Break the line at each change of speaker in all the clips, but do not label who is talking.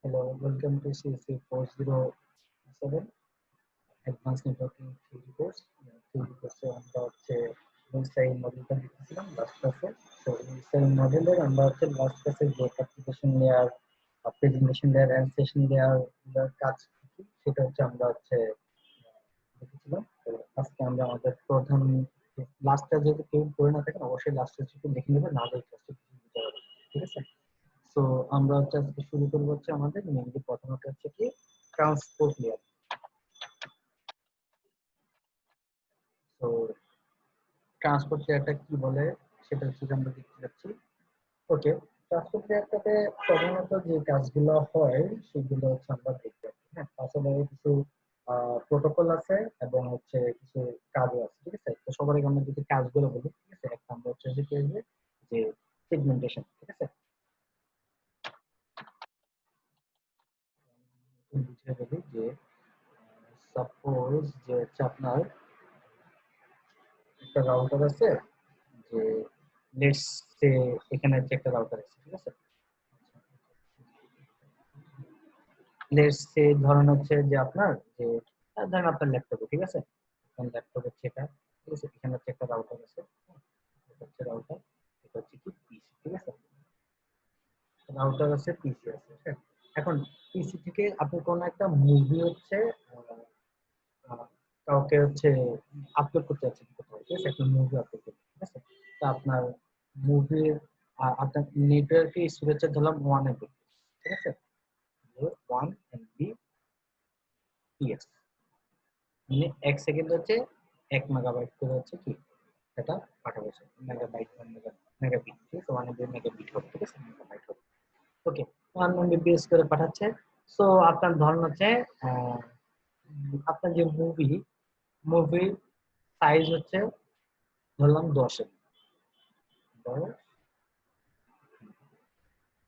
Hello, welcome to CSC 407 Advanced Networking Theory course. Theory course আমরা হচ্ছে in style মডেলটা দেখেছিলাম লাস্ট ক্লাসে। তো ইনস্টাইল মডেলের আমরা হচ্ছে লাস্ট ক্লাসে যে application layer, presentation layer and session layer কাজ কি সেটা হচ্ছে আমরা হচ্ছে দেখেছিলাম। তো আজকে আমরা আমাদের প্রধান লাস্টটা যেহেতু কেউ করে না থাকেন অবশ্যই লাস্টটা একটু দেখে নেবেন, না হলে ক্লাসটা কিছু বুঝতে পারবেন না। ঠিক আছে? সো আমরা হচ্ছে আজকে শুরু করবো হচ্ছে আমাদের মেইনলি প্রথমত হচ্ছে কি ট্রান্সপোর্ট লেয়ার। তো ট্রান্সপোর্ট লেয়ারটা কি বলে সেটা হচ্ছে যে আমরা দেখতে যাচ্ছি। ওকে, ট্রান্সপোর্ট লেয়ারটাতে সাধারণত যে কাজগুলো হয় সেগুলো হচ্ছে আমরা দেখতে পাচ্ছি। হ্যাঁ, আসলে কিছু প্রোটোকল আছে এবং হচ্ছে কিছু কাজও আছে। ঠিক আছে? তো সবার আগে আমরা যদি কাজগুলো বলি, ঠিক আছে, এক নম্বর হচ্ছে যে সেগমেন্টেশন। ঠিক আছে, বুঝিয়ে বলি যে সাপোজ যে হচ্ছে আপনার একটা রাউটার আছে, যে লেটস সে এখানে হচ্ছে একটা রাউটার আছে। ঠিক আছে, লেটস সে ধরুন হচ্ছে যে আপনার যে ধরেন আপনার ল্যাপটপে, ঠিক আছে, আপনার ল্যাপটপ হচ্ছে এটা। ঠিক আছে, এখানে হচ্ছে একটা রাউটার আছে। এটা হচ্ছে রাউটার, এটা হচ্ছে কি পিসি। ঠিক আছে, রাউটার আছে, পিসি আছে। ঠিক আছে? এখন পিসি থেকে আপনি কোন একটা মুভি হচ্ছে আহ, আহ, কাউকে হচ্ছে আপলোড করতে যাচ্ছেন কোথাও। ঠিক আছে, একটা মুভি আপলোড করতে। ঠিক আছে, তো আপনার মুভির আপনার নেটওয়ার্কে স্পিড হচ্ছে ধরলাম 1 MB। ঠিক আছে, 1 MBps, মানে 1 সেকেন্ড হচ্ছে 1 মেগাবাইট করে হচ্ছে কি এটা পাঠাবো। Megabyte megabit. ঠিক আছে, 1 MB মেগাবিট হবে। ঠিক আছে, মেগাবাইট হবে। ওকে, 1 MBps করে পাঠাচ্ছে। সো আপনার ধরন হচ্ছে আপনার যে মুভির সাইজ হচ্ছে ধরলাম 10 MB।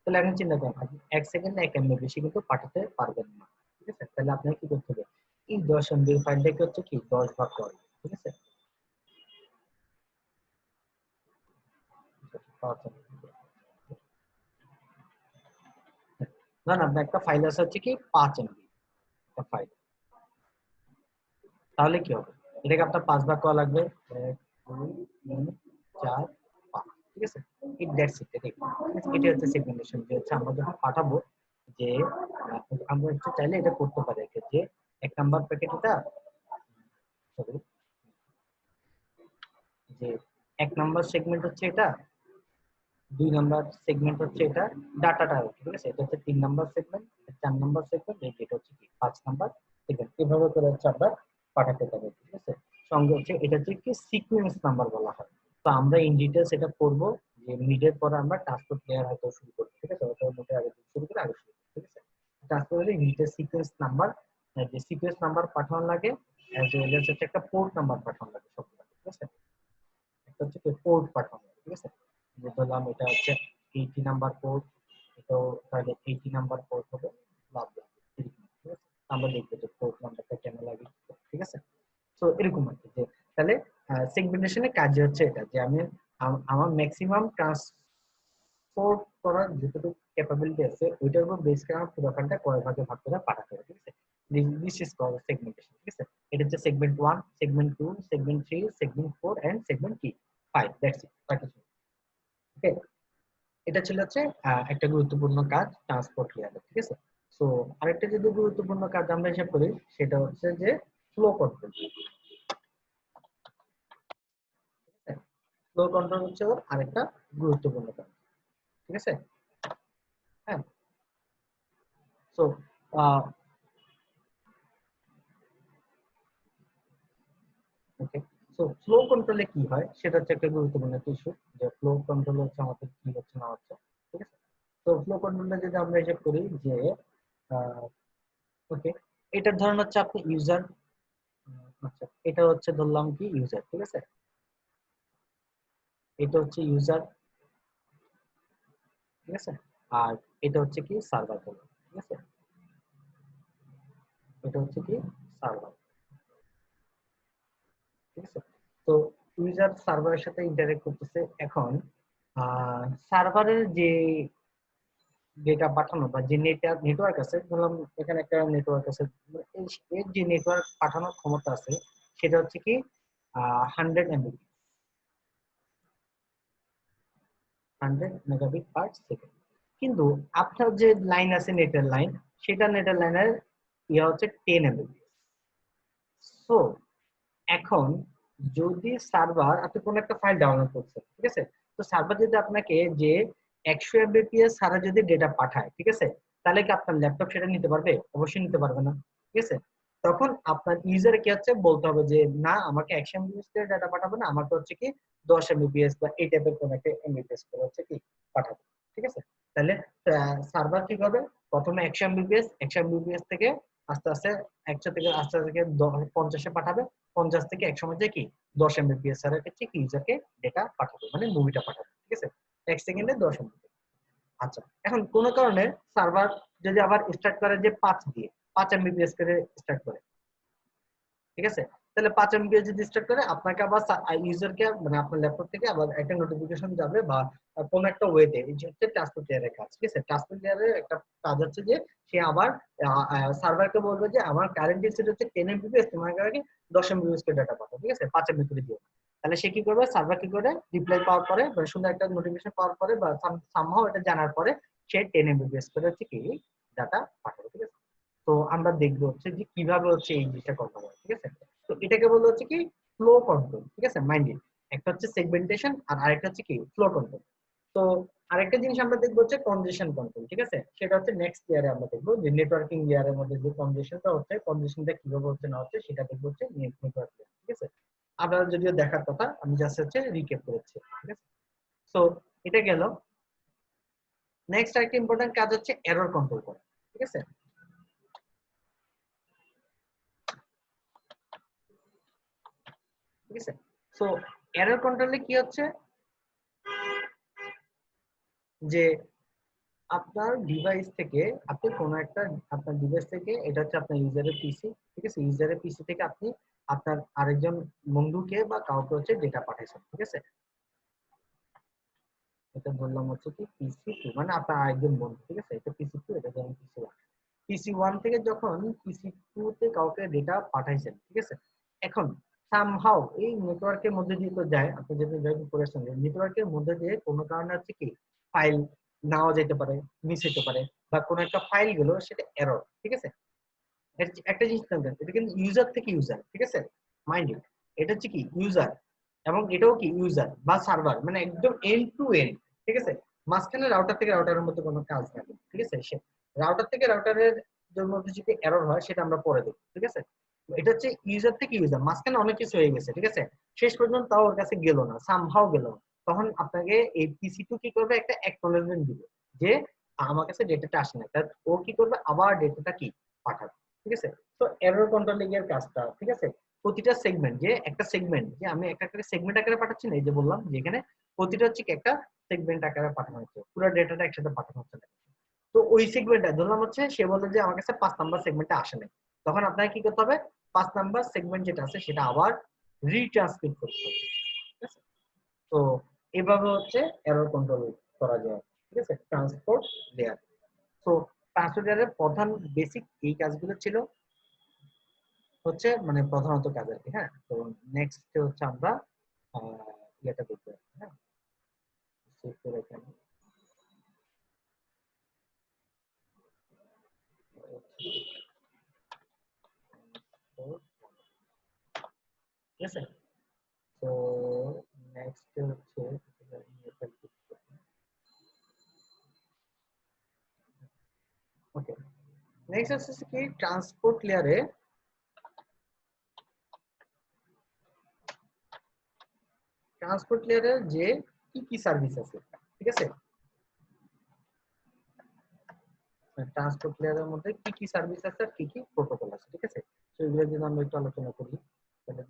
তাহলে এখন চিন্তা করেন, আপনি 1 সেকেন্ডে 1 MB বেশি কিন্তু পাঠাতে পারবেন না। ঠিক আছে, তাহলে আপনাকে কি করতে হবে, এই 10 MB ফাইলটাকে হচ্ছে কি 10 ভাগ করবেন। ঠিক আছে, না না, আপনার একটা ফাইল আছে হচ্ছে কি 5 MB একটা ফাইল। তাহলে কি হবে, এটাকে আপনার 5 ভাগ করা লাগবে। 1 2 3 4 5। ঠিক আছে, ইট দ্যাটস ইট। এটা হচ্ছে সেগমেন্টেশন, যে হচ্ছে আমরা যখন পাঠাবো, যে আমরা হচ্ছে চাইলে এটা করতে পারি যে 1 নাম্বার প্যাকেট এটা, sorry, যে 1 নাম্বার সেগমেন্ট হচ্ছে এটা, 2 নাম্বার সেগমেন্ট হচ্ছে এটা, ডাটাটা। ঠিক আছে, এটা হচ্ছে 3 নাম্বার সেগমেন্ট, 4 নাম্বার সেগমেন্ট, এটা হচ্ছে কি 5 নাম্বার সেগমেন্ট। এভাবে করে হচ্ছে আমরা পাঠাতে পারি। ঠিক আছে, সঙ্গে হচ্ছে এটা হচ্ছে কি সিকোয়েন্স নাম্বার বলা হয়। তো আমরা ইন ডিটেইলস এটা করব, যে মিডের পরে আমরা ট্রান্সপোর্ট লেয়ার হয়তো শুরু করব। ঠিক আছে, ওটা মোটে আগে শুরু করে আগে শুরু করব। ঠিক আছে, ট্রান্সপোর্ট ইউনিটের সিকোয়েন্স নাম্বার, যে সিকোয়েন্স নাম্বার পাঠানো লাগে, এজ ওয়েল এজ হচ্ছে একটা পোর্ট নাম্বার পাঠানো লাগে সবগুলো। ঠিক আছে, একটা হচ্ছে পোর্ট পাঠানো লাগে। ঠিক আছে, যে ধরলাম এটা হচ্ছে 80 নাম্বার পোর্ট, এটাও তাহলে 80 নাম্বার পোর্ট হবে, ব্লা ব্লা। ঠিক আছে, আমরা দেখবো যে পোর্ট নাম্বারটা কেন লাগে। ঠিক আছে, তো এরকম আর কি, যে তাহলে সেগমেন্টেশনের কাজ হচ্ছে এটা, যে আমি আমার ম্যাক্সিমাম ট্রান্সপোর্ট করার যতটুকু ক্যাপাবিলিটি আছে ওইটার উপর বেস করে আমার পুরো ফাইলটা কয় ভাগে ভাগ করে পাঠাতে হবে। ঠিক আছে, দিস ইজ কল্ড সেগমেন্টেশন। ঠিক আছে, এটা হচ্ছে segment 1, segment 2, segment 3, segment 4 and segment কি 5। দ্যাটস ইট, বাকি ওকে। এটা ছিল হচ্ছে একটা গুরুত্বপূর্ণ কাজ ট্রান্সপোর্ট লেয়ারে। ঠিক আছে, সো আরেকটা যদি গুরুত্বপূর্ণ কাজ আমরা হিসাব করি সেটা হচ্ছে যে ফ্লো কন্ট্রোল। ফ্লো কন্ট্রোল হচ্ছে ওর আরেকটা গুরুত্বপূর্ণ কাজ। ঠিক আছে, হ্যাঁ। সো ওকে, সো ফ্লো কন্ট্রোলে কি হয় সেটা হচ্ছে একটা গুরুত্বপূর্ণ ইস্যু, যে ফ্লো কন্ট্রোল হচ্ছে আমাদের কি হচ্ছে না হচ্ছে। ঠিক আছে, তো ফ্লো কন্ট্রোলটা যদি আমরা হিসাব করি যে ওকে, এটার ধরন হচ্ছে আপনি ইউজার। আচ্ছা, এটা হচ্ছে ধরলাম কি ইউজার। ঠিক আছে, এটা হচ্ছে ইউজার। ঠিক আছে, আর এটা হচ্ছে কি সার্ভার ধরলাম। ঠিক আছে, এটা হচ্ছে কি সার্ভার। ঠিক আছে, তো ইউজার সার্ভারের সাথে ইন্টারেক্ট করতেছে। এখন সার্ভারের যে ডেটা পাঠানো বা যে নেটওয়ার্ক আছে, ধরলাম এখানে একটা নেটওয়ার্ক আছে, এর যে নেটওয়ার্ক পাঠানোর ক্ষমতা আছে সেটা হচ্ছে কি 100 MB, 100 মেগাবিট/সেকেন্ড। কিন্তু আপনার যে লাইন আছে নেটের লাইন, সেটা নেটের লাইনের হচ্ছে 10 MB। সো এখন যদি সার্ভার, আপনি কোন একটা ফাইল ডাউনলোড করছেন, ঠিক আছে, তো সার্ভার যদি আপনাকে যে 100 Mbps ছাড়া যদি ডেটা পাঠায়, ঠিক আছে, তাহলে কি আপনার ল্যাপটপ সেটা নিতে পারবে? অবশ্যই নিতে পারবে না, ঠিক আছে। তখন আপনার ইউজার কি হচ্ছে বলতে হবে যে না, আমাকে 100 Mbps এর ডাটা পাঠাবে না, আমাকে হচ্ছে কি 10 Mbps বা এই টাইপের কোন একটা Mbps করে হচ্ছে কি পাঠাবে, ঠিক আছে। তাহলে সার্ভার কি করবে, প্রথমে 100 Mbps থেকে আস্তে আস্তে 100 থেকে আস্তে আস্তে 50-এ পাঠাবে, 50 থেকে এক সময় যে কি 10 Mbps এর কাছে কি ইউজারকে ডেটা পাঠাবে, মানে মুভিটা পাঠাবে, ঠিক আছে, 1 সেকেন্ডে 10 Mbps। আচ্ছা, এখন কোন কারণে সার্ভার যদি আবার স্টার্ট করে যে 5 দিয়ে 5 Mbps করে স্টার্ট করে, ঠিক আছে, তাহলে 5 Mbps যদি স্টার্ট করে, আপনাকে আবার ইউজারকে মানে আপনার ল্যাপটপ থেকে আবার একটা নোটিফিকেশন যাবে বা কোন একটা ওয়েতে, এই যে হচ্ছে ট্রান্সপোর্ট লেয়ারের কাজ, ঠিক আছে। ট্রান্সপোর্ট লেয়ারের একটা কাজ হচ্ছে যে সে আবার সার্ভারকে বলবে যে আমার কারেন্ট ইউসেজ হচ্ছে 10 Mbps, তোমাকে আগে 10 Mbps করে ডাটা পাঠাও, ঠিক আছে, 5 MB করে দিও। তাহলে সে কি করবে, সার্ভার কি করে রিপ্লাই পাওয়ার পরে মানে সুন্দর একটা নোটিফিকেশন পাওয়ার পরে বা সামহাও এটা জানার পরে সে 10 Mbps করে হচ্ছে কি ডাটা পাঠাবে, ঠিক আছে। তো আমরা দেখবো হচ্ছে যে কিভাবে হচ্ছে এই জিনিসটা করতে হয়, ঠিক আছে। তো এটাকে বলা হচ্ছে কি ফ্লো কন্ট্রোল, ঠিক আছে, মাইন্ডেড। একটা হচ্ছে সেগমেন্টেশন আর আরেকটা হচ্ছে কি ফ্লো কন্ট্রোল। তো আরেকটা জিনিস আমরা দেখবো হচ্ছে কনজেশন কন্ট্রোল, ঠিক আছে, সেটা হচ্ছে নেক্সট ইয়ারে আমরা দেখবো যে নেটওয়ার্কিং লেয়ারের মধ্যে যে কনজেশনটা হচ্ছে, কনজেশনটা কিভাবে হচ্ছে না হচ্ছে সেটা দেখবো হচ্ছে নেটওয়ার্ক লেয়ার, ঠিক আছে। আপনারা যদিও দেখার কথা, আমি জাস্ট হচ্ছে রিক্যাপ করেছি, ঠিক আছে। তো এটা গেল। নেক্সট আরেকটা ইম্পর্টেন্ট কাজ হচ্ছে এরর কন্ট্রোল করা, ঠিক আছে। ঠিক আছে, সো এরর কন্ট্রোলে কি হচ্ছে যে আপনার ডিভাইস থেকে আপনি কোন একটা, আপনার ডিভাইস থেকে, এটা হচ্ছে আপনার ইউজারের পিসি, ঠিক আছে, ইউজারের পিসি থেকে আপনি আপনার আরেকজন বন্ধুকে বা কাউকে হচ্ছে ডেটা পাঠাইছেন, ঠিক আছে। এটা বললাম হচ্ছে কি পিসি 2, মানে আপনার আরেকজন বন্ধু, ঠিক আছে, এটা পিসি 2, এটা যেমন পিসি 1। পিসি 1 থেকে যখন পিসি 2 তে কাউকে ডেটা পাঠাইছেন, ঠিক আছে, এখন সামহাউ এই নেটওয়ার্কের মধ্যে দিয়ে তো যায়, আপনি যেটা জয়েন করেছেন নেটওয়ার্কের মধ্যে দিয়ে কোনো কারণে হচ্ছে কি ফাইল নাও যেতে পারে, মিস হতে পারে, বা কোনো একটা ফাইল গেল সেটা এরর, ঠিক আছে। একটা জিনিস জানবেন, এটা কিন্তু ইউজার থেকে ইউজার, ঠিক আছে, মাইন্ড ইট। এটা হচ্ছে কি ইউজার, এবং এটাও কি ইউজার বা সার্ভার, মানে একদম এন্ড টু এন্ড, ঠিক আছে। মাঝখানে রাউটার থেকে রাউটারের মধ্যে কোনো কাজ থাকে, ঠিক আছে। সে রাউটার থেকে রাউটারের মধ্যে যদি এরর হয় সেটা আমরা পরে দেখব, ঠিক আছে। এটা হচ্ছে ইউজার থেকে ইউজার, মাঝখানে অনেক কিছু হয়ে গেছে, ঠিক আছে, শেষ পর্যন্ত তাও ওর কাছে গেল না, সামহাও গেল না। তখন আপনাকে এই পিসি 2 কি করবে, একটা অ্যাকনলেজমেন্ট দিবে যে আমার কাছে ডেটাটা আসে না, ও কি করবে আবার ডেটাটা কি পাঠাবে, ঠিক আছে। তো এরর কন্ট্রোলিং এর কাজটা, ঠিক আছে, প্রতিটা সেগমেন্ট, যে একটা সেগমেন্ট যে আমি একটা করে সেগমেন্ট আকারে পাঠাচ্ছি না, এই যে বললাম যে এখানে প্রতিটা হচ্ছে কি একটা সেগমেন্ট আকারে পাঠানো হচ্ছে, পুরো ডেটাটা একসাথে পাঠানো হচ্ছে না। তো ওই সেগমেন্টটা ধরলাম হচ্ছে সে বলে যে আমার কাছে 5 নাম্বার সেগমেন্টটা আসে নাই, তখন আপনাকে কি করতে হবে, 5 নাম্বার সেগমেন্ট যেটা আছে সেটা আবার রিট্রান্সক্রিপ্ট করতে হবে, ঠিক আছে। তো এভাবে হচ্ছে এরর কন্ট্রোল করা যায়, ঠিক আছে, ট্রান্সপোর্ট লেয়ার। তো ট্রান্সপোর্ট লেয়ারের প্রধান বেসিক এই কাজগুলো ছিল হচ্ছে, মানে প্রধানত কাজ আর কি। হ্যাঁ, তো নেক্সট হচ্ছে আমরা ইয়েটা দেখবো, হ্যাঁ, সেভ করে এখানে, ঠিক আছে। তো নেক্সট হচ্ছে ওকে, নেক্সট হচ্ছে কি ট্রান্সপোর্ট লেয়ারে, ট্রান্সপোর্ট লেয়ারের যে কি কি সার্ভিস আছে, ঠিক আছে, ট্রান্সপোর্ট লেয়ারের মধ্যে কি কি সার্ভিস আছে আর কি কি প্রোটোকল আছে, ঠিক আছে, সেগুলো যদি আমরা একটু আলোচনা করি তাহলে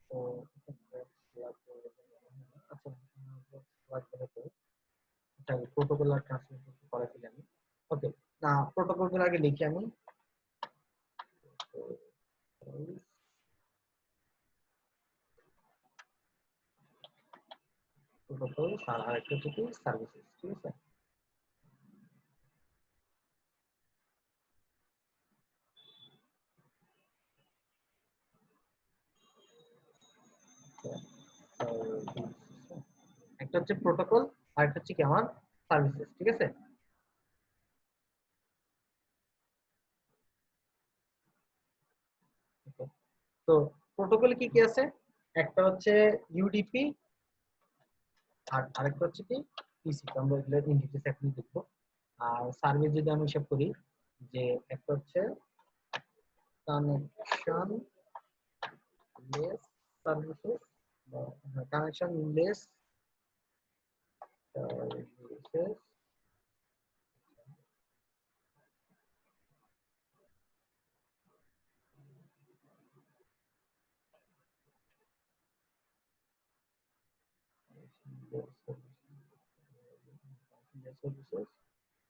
তো আচ্ছা, প্রোটোকল আর ট্রান্সলেশন করা ছিল আমি, ওকে, না প্রোটোকল গুলো আগে লিখি আমি। প্রোটোকল আর আরেকটা হচ্ছে কি সার্ভিসেস, ঠিক আছে। একটা হচ্ছে প্রোটোকল আর একটা হচ্ছে কি আমার সার্ভিসেস, ঠিক আছে। তো প্রোটোকলে কি কি আছে, একটা হচ্ছে ইউডিপি আর আরেকটা হচ্ছে কি টিসিপি। আমরা এগুলো ইন ডিটেইলস এখন দেখবো। আর সার্ভিস যদি আমি হিসাব করি, যে একটা হচ্ছে connectionless services, connectionless services,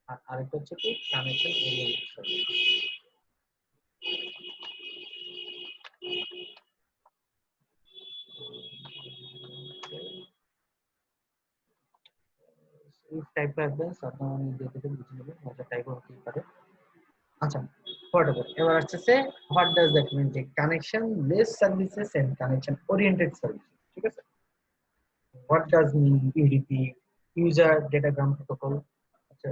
আর আরেকটা হচ্ছে কি connection oriented service. if type happens আপনারা দিয়ে দিতে বুঝে নেবেন মজা টাইপ হতে পারে। আচ্ছা, whatever, এবার আসছে what does that mean, যে connectionless services and connection oriented services, ঠিক আছে। what does mean UDP, user datagram protocol। আচ্ছা,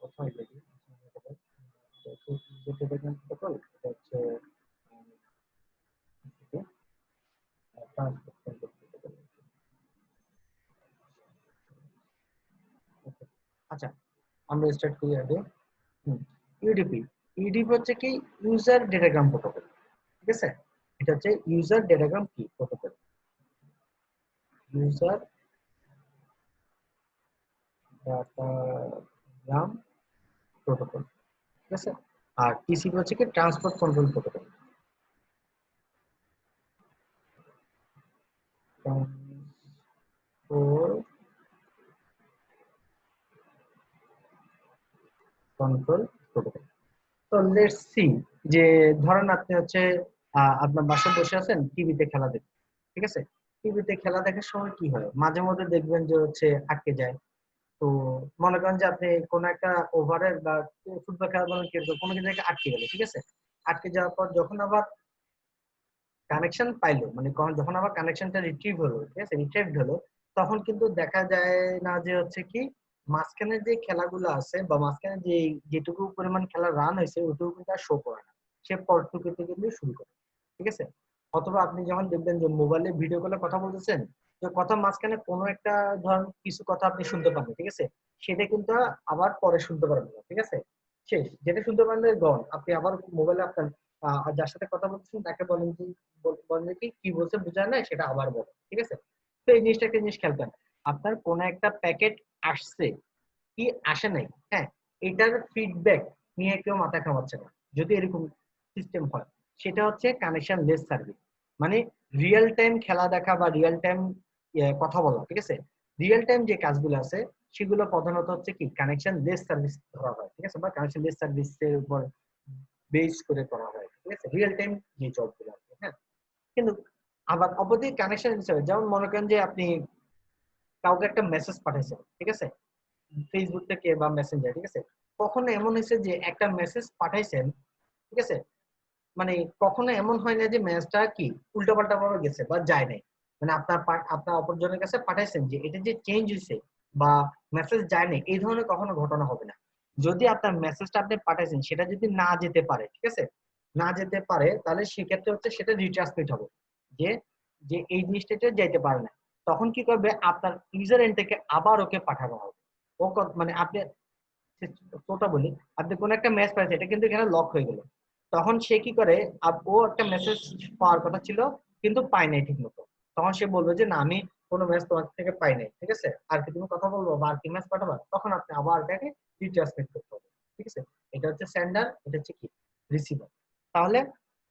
কোথায় দেখি user datagram protocol, এটা হচ্ছে ট্রান্সপোর্ট কন্ট্রোল প্রোটোকল। আচ্ছা, আমরা স্টার্ট করি আগে। ইউডিপি, ইউডিপি হচ্ছে কি ইউজার ডেটাগ্রাম প্রোটোকল, ঠিক আছে। এটা হচ্ছে ইউজার ডেটাগ্রাম কি প্রোটোকল, ইউজার ডেটাগ্রাম প্রোটোকল, ঠিক আছে। আর টিসিপি হচ্ছে কি transport control protocol. Control protocol. তো লেটস সি, যে ধরেন আপনি হচ্ছে আপনার বাসায় বসে আছেন, টিভিতে খেলা দেখেন, ঠিক আছে। টিভিতে খেলা দেখার সময় কি হয়, মাঝে মধ্যে দেখবেন যে হচ্ছে আটকে যায়। তো মনে করেন যে আপনি কোন একটা ওভারের বা ফুটবল খেলা বলেন কিন্তু কোনো জায়গায় আটকে গেল, ঠিক আছে। আটকে যাওয়ার পর যখন আবার কানেকশন পাইলো, মানে যখন আবার কানেকশনটা রিট্রিভ হলো, ঠিক আছে, রিট্রাইভড হলো, তখন কিন্তু দেখা যায় না যে হচ্ছে কি মাঝখানে যে খেলাগুলো আছে বা মাঝখানে যে যেটুকু পরিমাণ খেলা রান হয়েছে ওটুকু কিন্তু আর শো করে না, সে পরটুকুতে কিন্তু শুরু করে, ঠিক আছে। অথবা আপনি যখন দেখবেন যে মোবাইলে ভিডিও কলে কথা বলতেছেন, যে কথা মাঝখানে কোনো একটা ধরুন কিছু কথা আপনি শুনতে পাবেন, ঠিক আছে, সেটা কিন্তু আবার পরে শুনতে পারবেন না, ঠিক আছে। শেষ যেটা শুনতে পারলেন গন, আপনি আবার মোবাইলে আপনার যার সাথে কথা বলতেছেন তাকে বলেন যে বলেন যে কি বলছে বুঝায় না, সেটা আবার বলেন, ঠিক আছে। তো এই জিনিসটা একটা জিনিস খেয়াল করেন, আপনার কোন একটা প্যাকেট আসছে কি আসে নাই, হ্যাঁ, এটার ফিডব্যাক নিয়ে কেউ মাথা ঘামাচ্ছে না। যদি এরকম সিস্টেম হয়, সেটা হচ্ছে কানেকশন লেস সার্ভিস। মানে রিয়েল টাইম খেলা দেখা বা রিয়েল টাইম কথা বলা, ঠিক আছে। রিয়েল টাইম যে কাজগুলো আছে সেগুলো প্রধানত হচ্ছে কি কানেকশন লেস সার্ভিস ধরা হয়, ঠিক আছে, বা কানেকশন লেস সার্ভিসের উপর বেস করে করা হয়, ঠিক আছে, রিয়েল টাইম যে জবগুলো আছে, হ্যাঁ। কিন্তু আবার অপরদিকে কানেকশন হিসেবে যেমন মনে করেন যে আপনি কাউকে একটা মেসেজ পাঠাইছেন, ঠিক আছে, ফেসবুক থেকে বা মেসেঞ্জার, ঠিক আছে। কখনো এমন হয়েছে যে একটা মেসেজ পাঠাইছেন, ঠিক আছে, মানে কখনো এমন হয় না যে মেসেজটা কি উল্টাপাল্টা ভাবে গেছে বা যায় নাই, মানে আপনার অপরজনের কাছে পাঠাইছেন যে এটা যে চেঞ্জ হয়েছে বা মেসেজ যায় নাই, এই ধরনের কখনো ঘটনা হবে না। যদি আপনার মেসেজটা আপনি পাঠাইছেন সেটা যদি না যেতে পারে, ঠিক আছে, না যেতে পারে, তাহলে সেক্ষেত্রে হচ্ছে সেটা রিট্রান্সমিট হবে, যে যে এই জিনিসটা যাইতে পারে না। তখন কি করবে, আপনার ইউজার এন্ড থেকে আবার ওকে পাঠানো হবে। ও মানে আপনি তোটা বলি, আপনি কোন একটা মেসেজ পাইছেন, এটা কিন্তু এখানে লক হয়ে গেল। তখন সে কি করে, ও একটা মেসেজ পাওয়ার কথা ছিল কিন্তু পায় নাই ঠিক মতো। তখন সে বলবে যে না, আমি কোনো মেসেজ তোমার থেকে পাই নাই, ঠিক আছে, আর কি তুমি কথা বলবো বা আর কি মেসেজ পাঠাবা, তখন আপনি আবার এটাকে রিট্রান্সমিট করতে হবে, ঠিক আছে। এটা হচ্ছে সেন্ডার, এটা হচ্ছে কি রিসিভার। তাহলে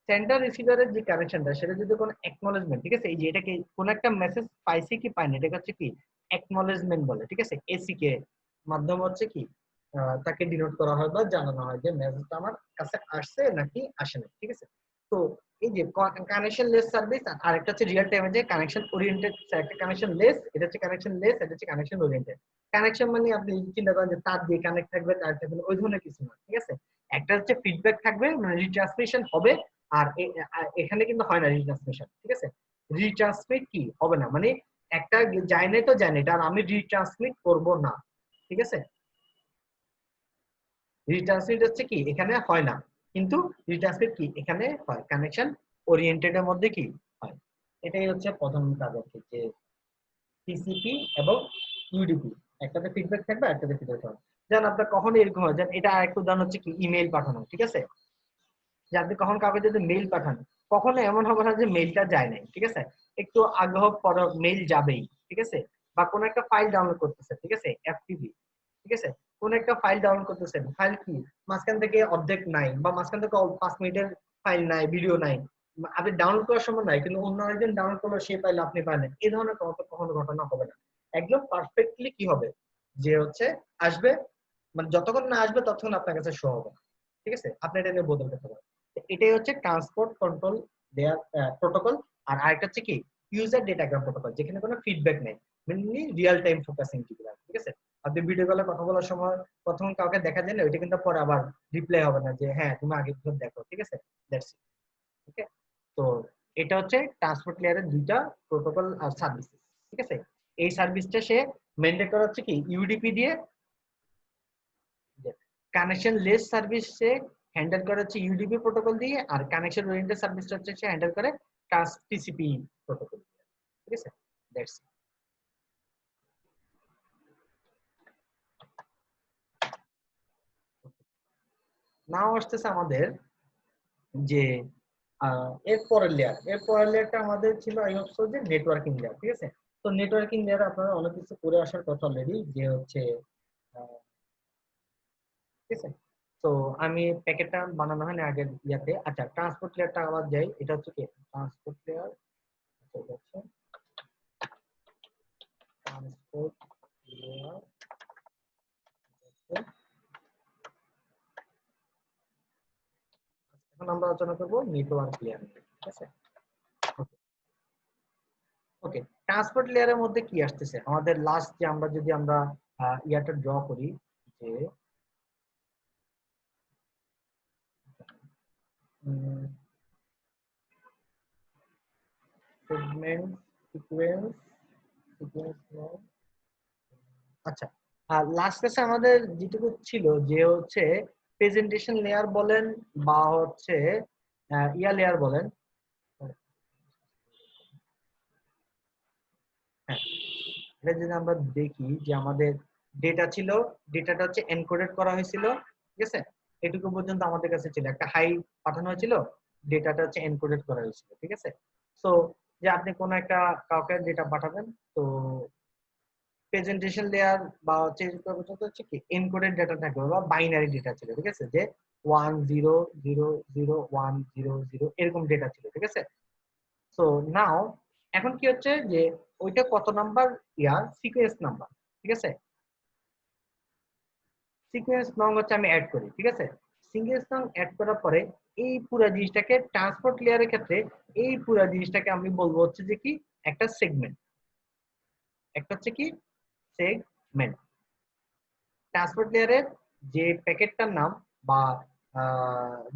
সেন্ডার রিসিভারের যে কানেকশনটা, সেটা যদি কোনো অ্যাকনলেজমেন্ট, ঠিক আছে, এই যে এটাকে কোন একটা মেসেজ পাইছি কি পাইনি, এটা হচ্ছে কি অ্যাকনলেজমেন্ট বলে, ঠিক আছে। এসিকে মাধ্যম হচ্ছে কি তাকে ডিনোট করা হয় বা জানানো হয় যে মেসেজটা আমার কাছে আসছে নাকি আসে না, ঠিক আছে। তো এই যে কানেকশন লেস সার্ভিস, আর একটা হচ্ছে রিয়েল টাইমে যে কানেকশন ওরিয়েন্টেড। একটা কানেকশন লেস, এটা হচ্ছে কানেকশন লেস, এটা হচ্ছে কানেকশন ওরিয়েন্টেড। কানেকশন মানে আপনি চিন্তা করেন যে তার দিয়ে কানেক্ট থাকবে, তার থাকবে, ওই ধরনের কিছু না, ঠিক আছে। একটা হচ্ছে ফিডব্যাক থাকবে, মানে রিট্রান্সমিশন হবে। আর এখানে কিন্তু হয় না রিট্রান্সমিশন, ঠিক আছে। রিট্রান্সমিট কি হবে না, মানে একটা যায় না তো যায় না, এটা আর আমি রিট্রান্সমিট করব না, ঠিক আছে। রিট্রান্সমিট হচ্ছে কি এখানে হয় না, কিন্তু রিট্রান্সমিট কি এখানে হয়, কানেকশন ওরিয়েন্টেড এর মধ্যে কি হয়। এটাই হচ্ছে প্রথম কাজ আর কি, যে টিসিপি এবং ইউডিপি, একটাতে ফিডব্যাক থাকবে, একটাতে ফিডব্যাক থাকবে। যেমন আপনার কখনো এরকম হয়, যেন এটা আরেকটা উদাহরণ হচ্ছে কি ইমেল পাঠানো, ঠিক আছে। যে আপনি কখন কাউকে যদি মেইল পাঠান, কখনো এমন হবে না যে মেইলটা যায় নাই, ঠিক আছে। একটু আগ্রহ পর মেইল যাবেই, ঠিক আছে। বা কোন একটা ফাইল ডাউনলোড করতেছে, ঠিক আছে, এফটিপি, ঠিক আছে। কোন একটা ফাইল ডাউনলোড করতেছেন, ফাইল কি মাঝখান থেকে অর্ধেক নাই, বা মাঝখান থেকে 5 মিনিটের ফাইল নাই, ভিডিও নাই, আপনি ডাউনলোড করার সময় নাই, কিন্তু অন্য একজন ডাউনলোড করলো, সেই ফাইল আপনি পাইলেন, এই ধরনের কখনো ঘটনা হবে না। একদম পারফেক্টলি কি হবে, যে হচ্ছে আসবে, মানে যতক্ষণ না আসবে ততক্ষণ আপনার কাছে শো হবে না, ঠিক আছে। আপনি এটা নিয়ে বদল করতে পারেন। এটাই হচ্ছে ট্রান্সপোর্ট কন্ট্রোল দেয়ার প্রোটোকল। আর আরেকটা হচ্ছে কি ইউজার ডেটাগ্রাম প্রোটোকল, যেখানে কোনো ফিডব্যাক নেই, মেনলি রিয়েল টাইম ফোকাসিং, ঠিক আছে। আপনি ভিডিও কলে কথা বলার সময় প্রথম কাউকে দেখা যায় না, ওইটা কিন্তু পরে আবার রিপ্লাই হবে না যে হ্যাঁ তুমি আগে দেখো, ঠিক আছে। দ্যাটস ইট, ওকে। তো এটা হচ্ছে ট্রান্সপোর্ট লেয়ারের দুইটা প্রোটোকল আর সার্ভিস, ঠিক আছে। এই সার্ভিসটা সে মেনটেন করা হচ্ছে কি ইউডিপি দিয়ে, কানেকশন লেস সার্ভিস সে হ্যান্ডেল করে হচ্ছে ইউডিপি প্রোটোকল দিয়ে, আর কানেকশন ওরিয়েন্টেড সার্ভিসটা হচ্ছে সে হ্যান্ডেল করে টিসিপি প্রোটোকল, ঠিক আছে। দ্যাটস নাও আসতেছে আমাদের যে এর পরের লেয়ারটা আমাদের ছিল আই হোপ সো যে নেটওয়ার্কিং লেয়ার, ঠিক আছে। তো নেটওয়ার্কিং লেয়ার আপনারা অনেক কিছু করে আসার কথা অলরেডি, যে হচ্ছে ঠিক আছে। তো আমি প্যাকেটটা বানানো হয় না আগের ইয়াতে। আচ্ছা, ট্রান্সপোর্ট লেয়ারটা আবার যাই, এটা হচ্ছে কি ট্রান্সপোর্ট লেয়ার, হচ্ছে ট্রান্সপোর্ট লেয়ার। এখন আমরা আলোচনা করবো নেটওয়ার্ক লেয়ার, ঠিক আছে। ওকে, ট্রান্সপোর্ট লেয়ারের মধ্যে কি আসতেছে আমাদের লাস্ট, যে আমরা যদি আমরা ইয়াটা ড্র করি, যে সেগমেন্ট সিকোয়েন্স সিকোয়েন্স। আচ্ছা, লাস্ট ক্লাসে আমাদের যেটুকু ছিল যে হচ্ছে প্রেজেন্টেশন লেয়ার বলেন বা হচ্ছে ইয়া লেয়ার বলেন, হ্যাঁ, এটা যদি আমরা দেখি যে আমাদের ডেটা ছিল, ডেটাটা হচ্ছে এনকোডেড করা হয়েছিল, ঠিক আছে। এটুকু পর্যন্ত আমাদের কাছে ছিল, একটা হাই পাঠানো হয়েছিল, ডেটাটা হচ্ছে এনকোডেড করা হয়েছিল, ঠিক আছে। সো যে আপনি কোন একটা কাউকে ডেটা পাঠাবেন, তো প্রেজেন্টেশন লেয়ার বা হচ্ছে হচ্ছে কি এনকোডেড ডেটা থাকবে বা বাইনারি ডেটা ছিল, ঠিক আছে, যে 10001000 এরকম ডেটা ছিল, ঠিক আছে। সো নাও এখন কি হচ্ছে যে ওইটা কত নাম্বার সিকোয়েন্স নাম্বার, ঠিক আছে। সিকোয়েন্স নং হচ্ছে আমি অ্যাড করি, ঠিক আছে। সিকোয়েন্স নং অ্যাড করার পরে এই পুরো জিনিসটাকে ট্রান্সপোর্ট লেয়ারের ক্ষেত্রে এই পুরো জিনিসটাকে আমি বলবো হচ্ছে যে কি একটা সেগমেন্ট, একটা হচ্ছে কি সেগমেন্ট। ট্রান্সপোর্ট লেয়ারের যে প্যাকেটটার নাম বা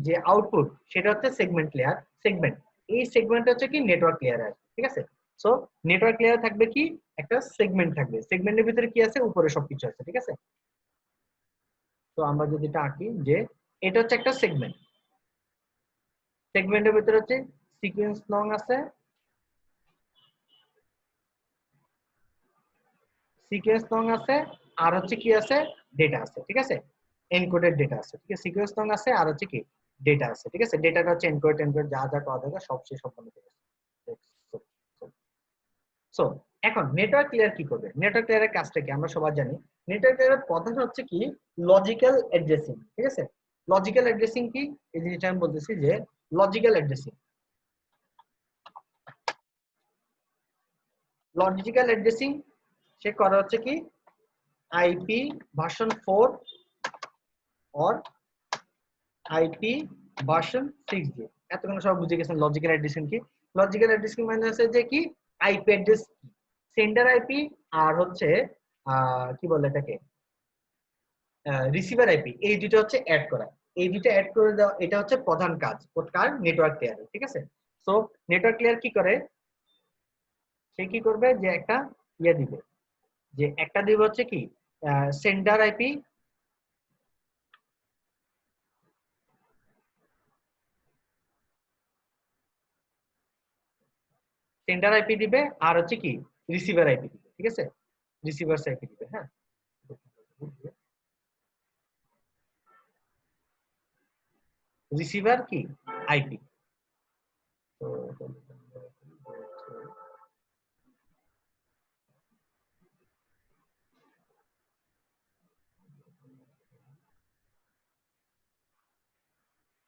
যে আউটপুট, সেটা হচ্ছে সেগমেন্ট লেয়ার, সেগমেন্ট। এই সেগমেন্ট হচ্ছে কি নেটওয়ার্ক লেয়ার আছে, ঠিক আছে। সো নেটওয়ার্ক লেয়ার থাকবে কি একটা সেগমেন্ট থাকবে, সেগমেন্টের ভিতরে কি আছে উপরে সবকিছু আছে, ঠিক আছে। তো আমরা যদি এটা আঁকি যে এটা হচ্ছে একটা সেগমেন্ট, সেগমেন্টের ভিতরে হচ্ছে সিকোয়েন্স নং আছে, সিকোয়েন্স নং আছে, আর হচ্ছে কি আছে ডেটা আছে, ঠিক আছে। এনকোডেড ডেটা আছে, ঠিক আছে। সিকোয়েন্স নং আছে আর হচ্ছে কি ডেটা আছে, ঠিক আছে। ডেটাটা হচ্ছে এনকোড যা যা করা দরকার সব সে সম্পন্ন করে। সো এখন নেটওয়ার্ক লেয়ার কি করবে, নেটওয়ার্ক লেয়ারের কাজটা কি আমরা সবাই জানি। নেটওয়ার্ক লেয়ারের প্রধান হচ্ছে কি লজিক্যাল অ্যাড্রেসিং, ঠিক আছে। লজিক্যাল অ্যাড্রেসিং কি, এই জিনিসটা আমি বলতেছি যে লজিক্যাল অ্যাড্রেসিং, লজিক্যাল অ্যাড্রেসিং সে করা হচ্ছে কি IP version 4 or IP version 6 দিয়ে, এতক্ষণ সব বুঝে গেছেন লজিক্যাল অ্যাড্রেসিং কি। লজিক্যাল অ্যাড্রেসিং মানে হচ্ছে যে কি আইপি অ্যাড্রেস, সেন্ডার আইপি আর হচ্ছে কি বলে এটাকে রিসিভার আইপি, এই দুটো হচ্ছে অ্যাড করা। এই দুটো অ্যাড করে দেওয়া এটা হচ্ছে প্রধান কাজ কার নেটওয়ার্ক লেয়ার, ঠিক আছে। সো নেটওয়ার্ক লেয়ার কি করে, সে কি করবে যে একটা ইয়ে দিবে, যে একটা দিবে হচ্ছে কি সেন্ডার আইপি, সেন্ডার আইপি দিবে আর হচ্ছে কি রিসিভার আইপি দিবে, ঠিক আছে, রিসিভার আইপি দিবে। হ্যাঁ, রিসিভার কি আইপি। তো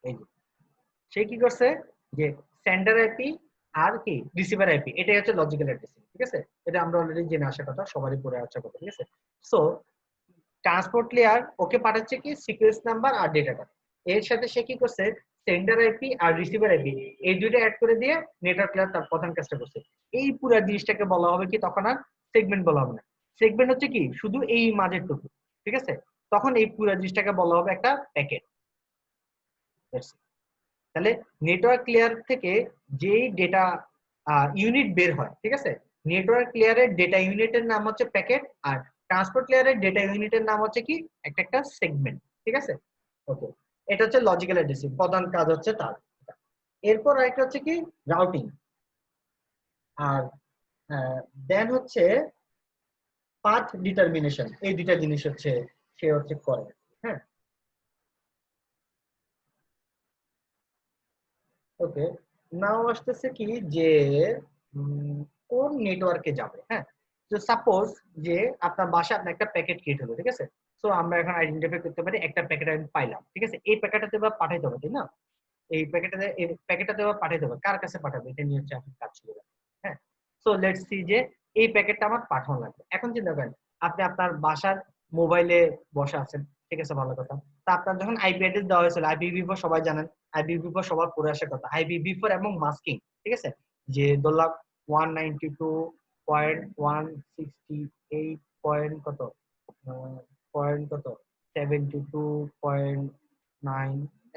এই যে সে কি করছে যে সেন্ডার আইপি আর কি রিসিভার আইপি, এটাই হচ্ছে লজিক্যাল অ্যাড্রেসিং, ঠিক আছে। এটা আমরা অলরেডি জেনে আসার কথা, সবারই পড়ে আসার কথা, ঠিক আছে। সো ট্রান্সপোর্ট লেয়ার ওকে পাঠাচ্ছে কি সিকোয়েন্স নাম্বার আর ডেটাটা, এর সাথে সে কি করছে সেন্ডার আইপি আর রিসিভার আইপি এই দুইটা অ্যাড করে দিয়ে নেটওয়ার্ক লেয়ার তার প্রধান কাজটা করছে। এই পুরো জিনিসটাকে বলা হবে কি তখন আর সেগমেন্ট বলা হবে না। সেগমেন্ট হচ্ছে কি শুধু এই মাঝের টুকু, ঠিক আছে। তখন এই পুরো জিনিসটাকে বলা হবে একটা প্যাকেট। তাহলে নেটওয়ার্ক লেয়ার থেকে যেই ডেটা ইউনিট বের হয়, ঠিক আছে, নেটওয়ার্ক লেয়ারের ডেটা ইউনিটের নাম হচ্ছে প্যাকেট, আর ট্রান্সপোর্ট লেয়ারের ডেটা ইউনিটের নাম হচ্ছে কি একটা একটা সেগমেন্ট, ঠিক আছে। ওকে, এটা হচ্ছে লজিক্যাল অ্যাড্রেসিং, প্রধান কাজ হচ্ছে তার। এরপর আরেকটা হচ্ছে কি রাউটিং, আর দেন হচ্ছে পাথ ডিটারমিনেশন, এই দুইটা জিনিস হচ্ছে সে হচ্ছে করে। হ্যাঁ, ওকে, নাও আসতেছে কি যে কোন নেটওয়ার্কে যাবে। হ্যাঁ, তো সাপোজ যে আপনার বাসায় আপনার একটা প্যাকেট ক্রিয়েট হলো, ঠিক আছে। সো আমরা এখন আইডেন্টিফাই করতে পারি একটা প্যাকেট আমি পাইলাম, ঠিক আছে, এই প্যাকেটটাতে বা পাঠাইতে হবে, তাই না। এই প্যাকেটটাতে বা পাঠাইতে হবে, কার কাছে পাঠাবে এটা নিয়ে হচ্ছে আপনি কাজ শুরু করেন। হ্যাঁ, সো লেটস সি যে এই প্যাকেটটা আমার পাঠানো লাগবে। এখন চিন্তা করেন আপনি আপনার বাসার মোবাইলে বসে আছেন, ঠিক আছে, ভালো কথা। তা আপনার যখন আইপি অ্যাড্রেস দেওয়া হয়েছিল, আইপিভি4 সবাই জানেন, আইপিভি4 সবার পড়ে আসার কথা, আইপিভি4 এবং মাস্কিং, ঠিক আছে, যে ধরলাম 192.168 পয়েন্ট কত পয়েন্ট কত 72.9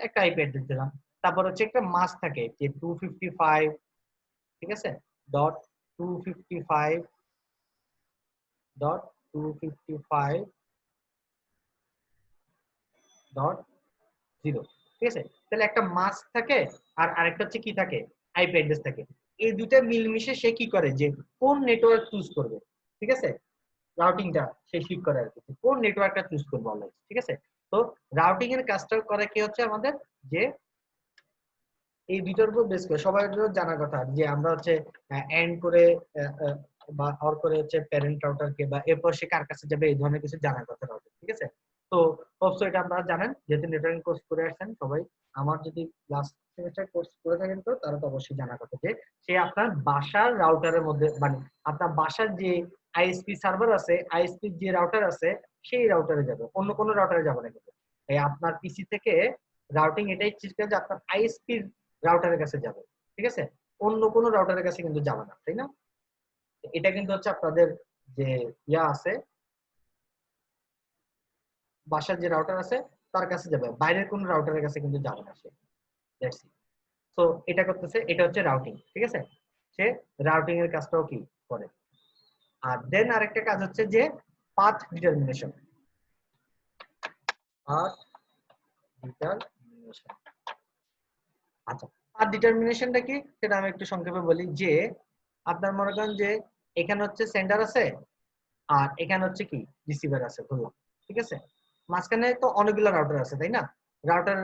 একটা আইপি অ্যাড্রেস দিলাম। তারপর হচ্ছে একটা মাস থাকে যে 255, ঠিক আছে, ডট 255.255 ডট 0, ঠিক আছে। তাহলে একটা মাস থাকে আর আরেকটা হচ্ছে কি থাকে আইপি অ্যাড্রেস থাকে। এই দুটা মিলমিশে সে কি করে যে কোন নেটওয়ার্ক চুজ করবে, ঠিক আছে, রাউটিংটা সে ঠিক করে আর কি কোন নেটওয়ার্কটা চুজ করবে অলওয়েজ, ঠিক আছে। তো রাউটিং এর কাজটা করে কি হচ্ছে আমাদের যে এই দুটোর উপর বেস করে সবার জানার কথা যে আমরা হচ্ছে এন্ড করে বা অর করে হচ্ছে প্যারেন্ট রাউটারকে বা এরপর সে কার কাছে যাবে এই ধরনের কিছু জানার কথা রাউটার, ঠিক আছে। তো অবশ্যই এটা আপনারা জানেন যেহেতু নেটওয়ার্কিং কোর্স করে আসছেন সবাই, আমার যদি লাস্ট সেমিস্টার কোর্স করে থাকেন তো তারা তো অবশ্যই জানার কথা যে সে আপনার বাসার রাউটারের মধ্যে মানে আপনার বাসার যে আইএসপি সার্ভার আছে, আইএসপি যে রাউটার আছে সেই রাউটারে যাবে, অন্য কোনো রাউটারে যাবে না। কিন্তু এই আপনার পিসি থেকে রাউটিং এটাই চিজ করে যে আপনার আইএসপি রাউটারের কাছে যাবে, ঠিক আছে, অন্য কোনো রাউটারের কাছে কিন্তু যাবে না, তাই না। এটা কিন্তু হচ্ছে আপনাদের যে ইয়া আছে বাসার যে রাউটার আছে তার কাছে যাবে, বাইরের কোনো রাউটারের কাছে কিন্তু যাবে না সে। That's it. সো এটা করতেছে, এটা হচ্ছে রাউটিং, ঠিক আছে। সে রাউটিং এর কাজটাও কি করে। আর দেন আরেকটা কাজ হচ্ছে যে পাথ ডিটারমিনেশন। পাথ ডিটারমিনেশন, আচ্ছা, পাথ ডিটারমিনেশনটা কি সেটা আমি একটু সংক্ষেপে বলি যে আপনার মনে করেন যে এখানে হচ্ছে সেন্ডার আছে আর এখানে হচ্ছে কি রিসিভার আছে ধরলাম, ঠিক আছে। মাঝখানে তো অনেকগুলো রাউটার আছে, তাই না। রাউটার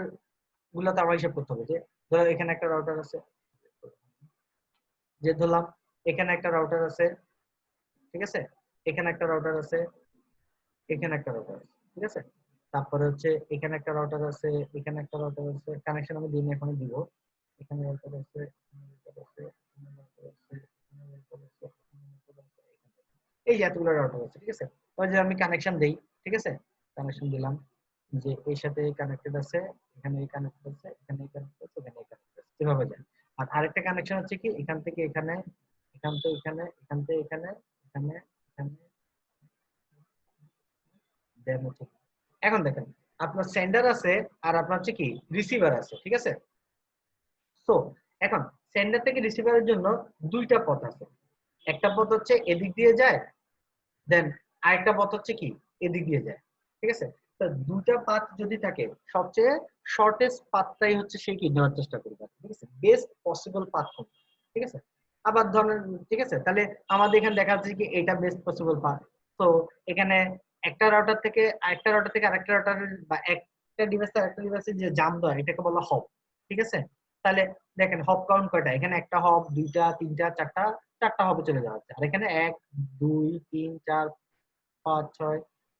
গুলো তো আমার হিসাব করতে হবে যে ধরো এখানে একটা রাউটার আছে, যে ধরলাম এখানে একটা রাউটার আছে, ঠিক আছে, এখানে একটা রাউটার আছে, এখানে একটা রাউটার আছে, ঠিক আছে। তারপরে হচ্ছে এখানে একটা রাউটার আছে, এখানে একটা রাউটার আছে, কানেকশন আমি দিন এখনো দিব। এখানে রাউটার আছে, এখানে রাউটার আছে, এখানে রাউটার আছে, এখানে রাউটার আছে, এখানে রাউটার আছে, এই যে এতগুলো রাউটার আছে, ঠিক আছে। ওই যে আমি কানেকশন দেই, ঠিক আছে, কানেকশন দিলাম যে এর সাথে কানেক্টেড আছে, এখানে এই কানেক্টেড আছে, এখানে এই কানেক্টেড আছে, এখানে এই কানেক্টেড আছে, এভাবে যায়। আর আরেকটা কানেকশন হচ্ছে কি এখান থেকে এখানে, এখান থেকে এখানে, এখান থেকে এখানে, এখানে, এখানে, দেন হচ্ছে। এখন দেখেন আপনার সেন্ডার আছে আর আপনার হচ্ছে কি রিসিভার আছে, ঠিক আছে? সো এখন সেন্ডার থেকে রিসিভারের জন্য দুইটা পথ আছে। একটা পথ হচ্ছে এদিক দিয়ে যায়, দেন আরেকটা পথ হচ্ছে কি এদিক দিয়ে যায়, ঠিক আছে? তো দুইটা পাথ যদি থাকে সবচেয়ে শর্টেস্ট পাথটাই হচ্ছে সে কি নেওয়ার চেষ্টা করবে, ঠিক আছে? বেস্ট পসিবল পাথ কোনটা, ঠিক আছে? আবার ধরেন, ঠিক আছে, তাহলে আমাদের এখানে দেখা যাচ্ছে কি এটা বেস্ট পসিবল পাথ। তো এখানে একটা রাউটার থেকে আরেকটা রাউটার থেকে আরেকটা রাউটারের বা একটা ডিভাইস থেকে আরেকটা ডিভাইসে যে জাম্প দেয় এটাকে বলা হপ, ঠিক আছে? তাহলে দেখেন হপ কাউন্ট কয়টা, এখানে একটা হপ, দুইটা, তিনটা, চারটা, চারটা হপে চলে যাওয়া হচ্ছে। আর এখানে 1 2 3 4 5 6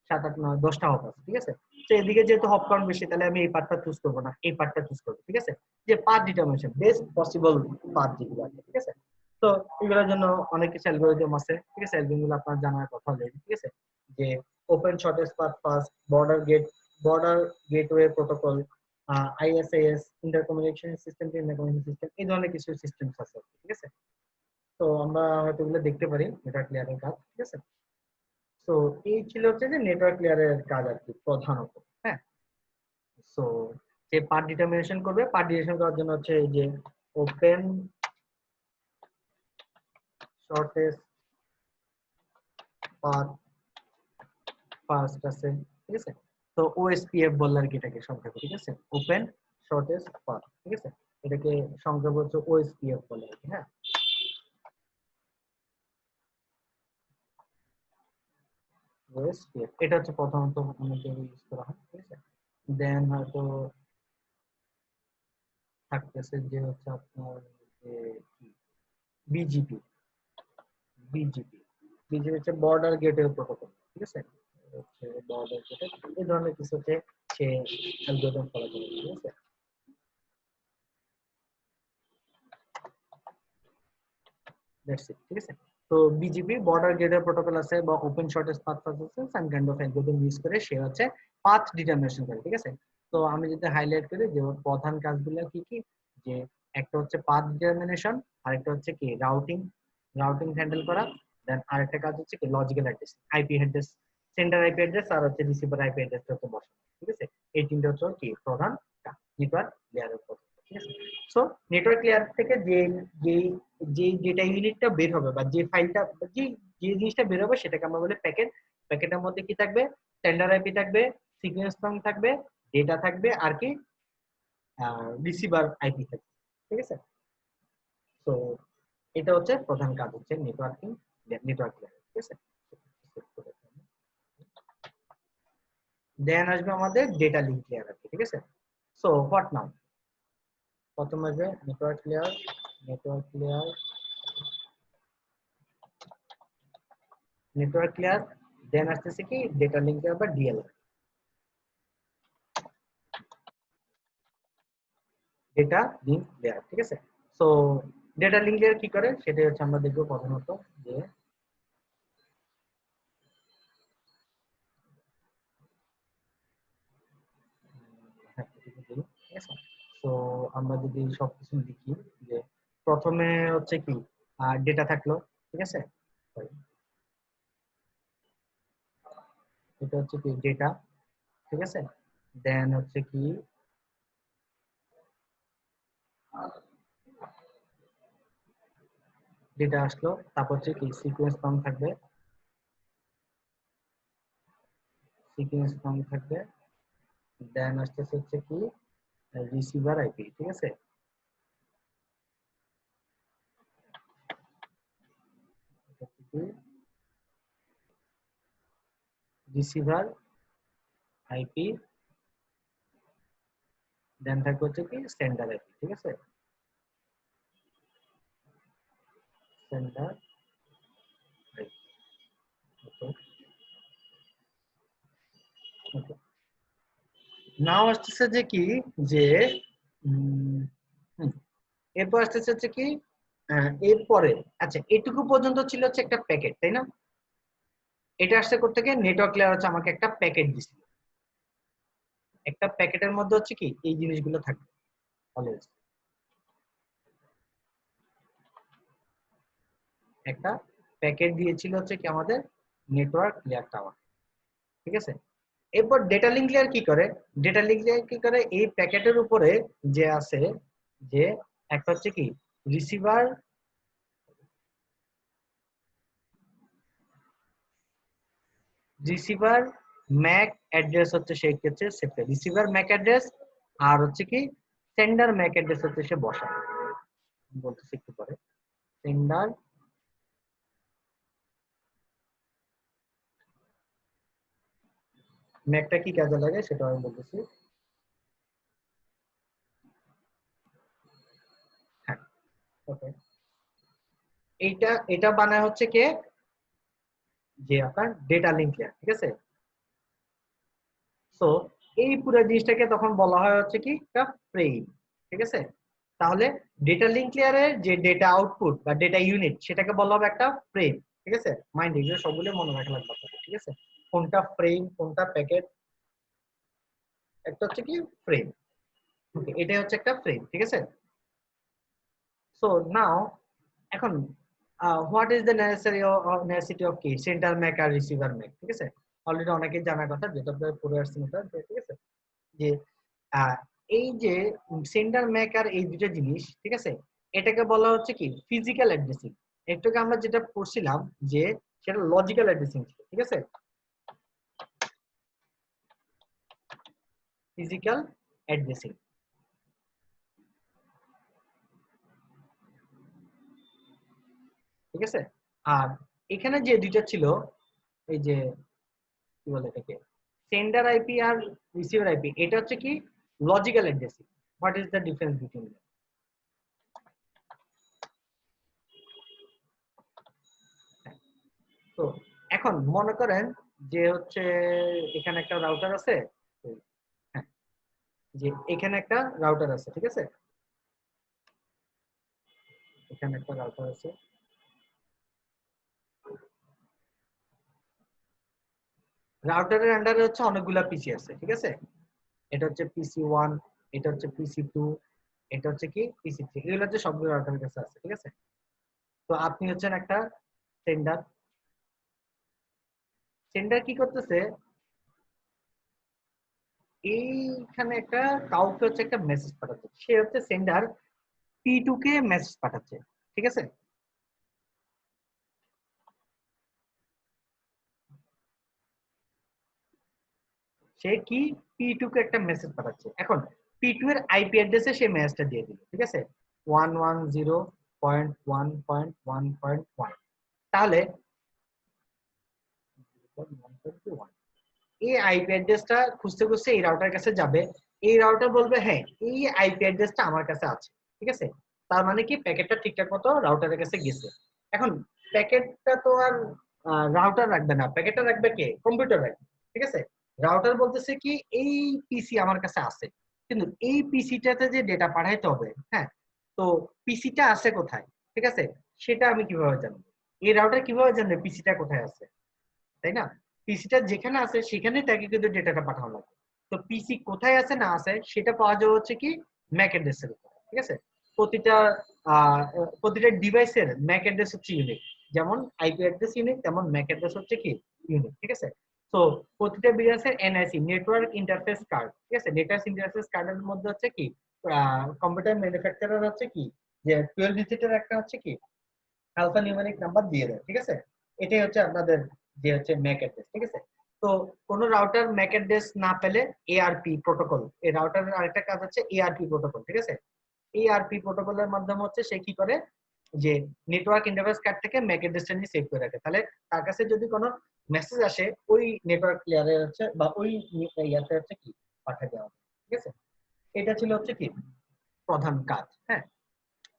7 8 9 10টা হপ আছে, ঠিক আছে? তো এদিকে যেহেতু হপ কাউন্ট বেশি তাহলে আমি এই পার্টটা চুজ করব না, এই পার্টটা চুজ করব, ঠিক আছে? যে path determination best possible path যেগুলো আছে, ঠিক আছে? তো এগুলোর জন্য অনেক কিছু অ্যালগরিদম আছে, ঠিক আছে? অ্যালগরিদমগুলো আপনার জানার কথা অলরেডি, ঠিক আছে? যে open shortest path first, border gateway protocol, ISS, intercommunication system to intercommunication system, এই ধরনের কিছু সিস্টেমস আছে, ঠিক আছে? তো আমরা হয়তো এগুলো দেখতে পারি নেটওয়ার্ক লেয়ারের কাজ, ঠিক আছে? তো এই ছিল হচ্ছে যে নেটওয়ার্ক লেয়ারের কাজ আর কি প্রধানত। হ্যাঁ, সো যে পাথ ডিটারমিনেশন করবে, পাথ ডিটারমিনেশন করার জন্য হচ্ছে এই যে ওপেন শর্টেস্ট পাথ ফার্স্ট আছে, ঠিক আছে? তো ওএসপিএফ বললে আর কি এটাকে সংক্ষেপে, ঠিক আছে? ওপেন শর্টেস্ট পাথ, ঠিক আছে? এটাকে সংক্ষেপে হচ্ছে ওএসপিএফ বলে আর কি। হ্যাঁ, ওএসপিএফ এটা হচ্ছে প্রধানত অনেক জায়গায় ইউজ করা হয়, ঠিক আছে? দেন হয়তো থাকতেছে যে হচ্ছে আপনার যে কি বিজিপি, বিজিপি বিজিপি হচ্ছে বর্ডার গেটওয়ে প্রোটোকল, ঠিক আছে? হচ্ছে বর্ডার গেটে এই ধরনের কিছু হচ্ছে সে অ্যালগরিদম ফলো করে, ঠিক আছে? দ্যাটস ইট, ঠিক আছে? তো বিজিপি বর্ডার গেটওয়ে প্রোটোকল আছে বা ওপেন শর্টেস্ট পাথ আছে, some kind of algorithm use করে সে হচ্ছে পাথ ডিটারমিনেশন করে, ঠিক আছে? তো আমি যদি হাইলাইট করি যে ওর প্রধান কাজগুলো কি কি, যে একটা হচ্ছে পাথ ডিটারমিনেশন, আরেকটা হচ্ছে কি রাউটিং, রাউটিং হ্যান্ডেল করা, দেন আরেকটা কাজ হচ্ছে কি logical address, IP address, sender IP address আর হচ্ছে রিসিভার আইপি অ্যাড্রেস হচ্ছে বসানো, ঠিক আছে? এই তিনটা হচ্ছে কি প্রধান নেটওয়ার্ক লেয়ারের কথা, ঠিক আছে? সো নেটওয়ার্ক লেয়ার থেকে যে যে যে ডেটা ইউনিটটা বের হবে বা যে ফাইলটা যে যে জিনিসটা বের হবে সেটাকে আমরা বলি প্যাকেট। প্যাকেটের মধ্যে কি থাকবে, স্ট্যান্ডার্ড আইপি থাকবে, সিকোয়েন্স নাম থাকবে, ডেটা থাকবে আর কি রিসিভার আইপি থাকবে, ঠিক আছে? তো এটা হচ্ছে প্রধান কাজ হচ্ছে নেটওয়ার্কিং, নেটওয়ার্ক লেয়ার, ঠিক আছে? দেন আসবে আমাদের ডেটা লিঙ্ক লেয়ার আর কি, ঠিক আছে? সো হোয়াট নাও, প্রথম আসবে network layer, network layer, network layer, then আসতেছে কি ডেটা লিঙ্ক লেয়ার বা ডিএলএল, ডেটা লিঙ্ক লেয়ার, ঠিক আছে? সো ডেটা লিঙ্ক লেয়ার কি করে সেটাই হচ্ছে আমরা দেখবো প্রধানত যে ঠিক আছে? তো আমরা যদি সবকিছু দেখি যে প্রথমে হচ্ছে কি ডেটা থাকলো, ঠিক আছে? Sorry, এটা হচ্ছে কি ডেটা, ঠিক আছে? দেন হচ্ছে কি ডেটা আসলো, তারপর হচ্ছে কি সিকোয়েন্স নাম থাকবে, সিকোয়েন্স নাম থাকবে, দেন আসতেছে হচ্ছে কি রিসিভার আইপি, ঠিক আছে? রিসিভার আইপি, দেন থাকবে হচ্ছে কি সেন্ডার আইপি, ঠিক আছে? সেন্ডার আইপি, ওকে ওকে। নাও আসতেছে যে কি যে উম, হুম, এরপর আসতেছে হচ্ছে কি এরপরে আচ্ছা এটুকু পর্যন্ত ছিল হচ্ছে একটা প্যাকেট, তাই না? এটা আসছে করতে গিয়ে নেটওয়ার্ক লেয়ার হচ্ছে আমাকে একটা প্যাকেট দিছিল, একটা প্যাকেটের মধ্যে হচ্ছে কি এই জিনিসগুলো থাকবে অলওয়েজ, একটা প্যাকেট দিয়েছিল হচ্ছে কি আমাদের নেটওয়ার্ক লেয়ার টাওয়ার, ঠিক আছে। এরপর ডেটা লিঙ্ক লেয়ার কি করে, ডেটা লিঙ্ক লেয়ার কি করে, এই প্যাকেটের উপরে যে আছে যে একটা হচ্ছে কি রিসিভার রিসিভার ম্যাক অ্যাড্রেস হচ্ছে সেই ক্ষেত্রে সেফে রিসিভার ম্যাক অ্যাড্রেস আর হচ্ছে কি সেন্ডার ম্যাক অ্যাড্রেস হচ্ছে সে বসায়, বলতেছি একটু পরে। সেন্ডার ম্যাকটা কি কাজে লাগে সেটা আমি বলতেছি। হ্যাঁ, ওকে। এটা বানায় হচ্ছে কে, যে আপনার ডেটা লিঙ্ক লেয়ার, ঠিক আছে। সো এই পুরো জিনিসটাকে তখন বলা হয় হচ্ছে কি একটা ফ্রেম, ঠিক আছে। তাহলে ডেটা লিঙ্ক লেয়ারের যে ডেটা আউটপুট বা ডেটা ইউনিট সেটাকে বলা হবে একটা ফ্রেম, ঠিক আছে। মাইন্ড এগুলো সবগুলো মনে রাখা লাগবে আপনাদের, ঠিক আছে। কোনটা ফ্রেম কোনটা প্যাকেট, একটা হচ্ছে কি ফ্রেম, ওকে, এটাই হচ্ছে একটা ফ্রেম, ঠিক আছে। সো নাও এখন what is the necessity of কি সেন্টার ম্যাক আর রিসিভার ম্যাক, ঠিক আছে। অলরেডি অনেকেই জানার কথা, যেটা আপনারা পড়ে আসছেন এটা, ঠিক আছে। যে আহ, এই যে সেন্ডার মেকার এই দুটো জিনিস, ঠিক আছে, এটাকে বলা হচ্ছে কি ফিজিক্যাল অ্যাড্রেসিং। একটুকে আমরা যেটা পড়ছিলাম যে সেটা লজিক্যাল অ্যাড্রেসিং ছিল, ঠিক আছে, ফিজিক্যাল অ্যাড্রেসিং, ঠিক আছে। আর এখানে যে দুইটা ছিল, এই যে কি বলে এটাকে সেন্ডার আইপি আর রিসিভার আইপি, এটা হচ্ছে কি logical addressing. What is the difference between them? তো এখন মনে করেন যে হচ্ছে এখানে একটা রাউটার আছে, হ্যাঁ, যে এখানে একটা রাউটার আছে, ঠিক আছে, এখানে একটা রাউটার আছে, রাউটারের আন্ডারে হচ্ছে অনেকগুলা পিসি আছে, ঠিক আছে। এটা হচ্ছে পিসি 1, এটা হচ্ছে পিসি 2, এটা হচ্ছে কি পিসি 3, এগুলো হচ্ছে সবগুলো রাউটারের কাছে আছে, ঠিক আছে। তো আপনি হচ্ছেন একটা সেন্ডার, সেন্ডার কি করতেছে, এইখানে একটা কাউকে হচ্ছে একটা মেসেজ পাঠাচ্ছে, সে হচ্ছে সেন্ডার পি2 কে মেসেজ পাঠাচ্ছে, ঠিক আছে। সে কি পি2 কে একটা মেসেজ পাঠাচ্ছে, এখন পি2 এর আইপি অ্যাড্রেসে সে মেসেজটা দিয়ে দিল, ঠিক আছে, 110.1.1.1, তাহলে এই আইপি অ্যাড্রেসটা খুঁজতে খুঁজতে এই রাউটার কাছে যাবে, এই রাউটার বলবে হ্যাঁ এই আইপি অ্যাড্রেসটা আমার কাছে আছে, ঠিক আছে। তার মানে কি প্যাকেটটা ঠিকঠাক মতো রাউটারের কাছে গেছে। এখন প্যাকেটটা তো আর রাউটার রাখবে না, প্যাকেটটা রাখবে কে, কম্পিউটার রাখবে, ঠিক আছে। রাউটার বলতেছে কি এই পিসি আমার কাছে আছে, কিন্তু এই পিসিটাতে যে ডেটা পাঠাইতে হবে, হ্যাঁ, তো পিসিটা আছে কোথায়, ঠিক আছে, সেটা আমি কিভাবে জানবো, এই রাউটার কিভাবে জানবে পিসিটা কোথায় আছে, তাই না। পিসিটা যেখানে আছে সেখানে তাকে কিন্তু ডেটাটা পাঠানো লাগবে। তো পিসি কোথায় আছে না আছে সেটা পাওয়া যাবে হচ্ছে কি ম্যাক অ্যাড্রেসের উপর, ঠিক আছে। প্রতিটা আহ প্রতিটা ডিভাইসের ম্যাক অ্যাড্রেস হচ্ছে ইউনিক, যেমন আইপি অ্যাড্রেস ইউনিক তেমন ম্যাক অ্যাড্রেস হচ্ছে কি ইউনিক, ঠিক আছে। তো প্রতিটা ডিভাইসের এনআইসি নেটওয়ার্ক ইন্টারফেস কার্ড, ঠিক আছে, নেটওয়ার্ক ইন্টারফেস কার্ডের মধ্যে হচ্ছে কি কম্পিউটার ম্যানুফ্যাকচারার হচ্ছে কি যে 12 ডিজিটের একটা হচ্ছে কি আলফা নিউমেরিক নাম্বার দিয়ে দেয়, ঠিক আছে। এটাই হচ্ছে আপনাদের যে হচ্ছে ম্যাক অ্যাড্রেস, ঠিক আছে। তো কোন রাউটার ম্যাক অ্যাড্রেস না পেলে এআরপি প্রোটোকল, এই রাউটারের আরেকটা কাজ হচ্ছে এআরপি প্রোটোকল, ঠিক আছে। এআরপি প্রোটোকলের মাধ্যমে হচ্ছে সে কি করে যে নেটওয়ার্ক ইন্টারফেস কার্ড থেকে ম্যাক অ্যাড্রেসটা নিয়ে সেভ করে রাখে, তাহলে তার কাছে যদি কোনো মেসেজ আসে ওই নেটওয়ার্ক লেয়ারে হচ্ছে বা ওই ইয়াতে হচ্ছে কি পাঠিয়ে দেওয়া হবে, ঠিক আছে। এটা ছিল হচ্ছে কি প্রধান কাজ, হ্যাঁ।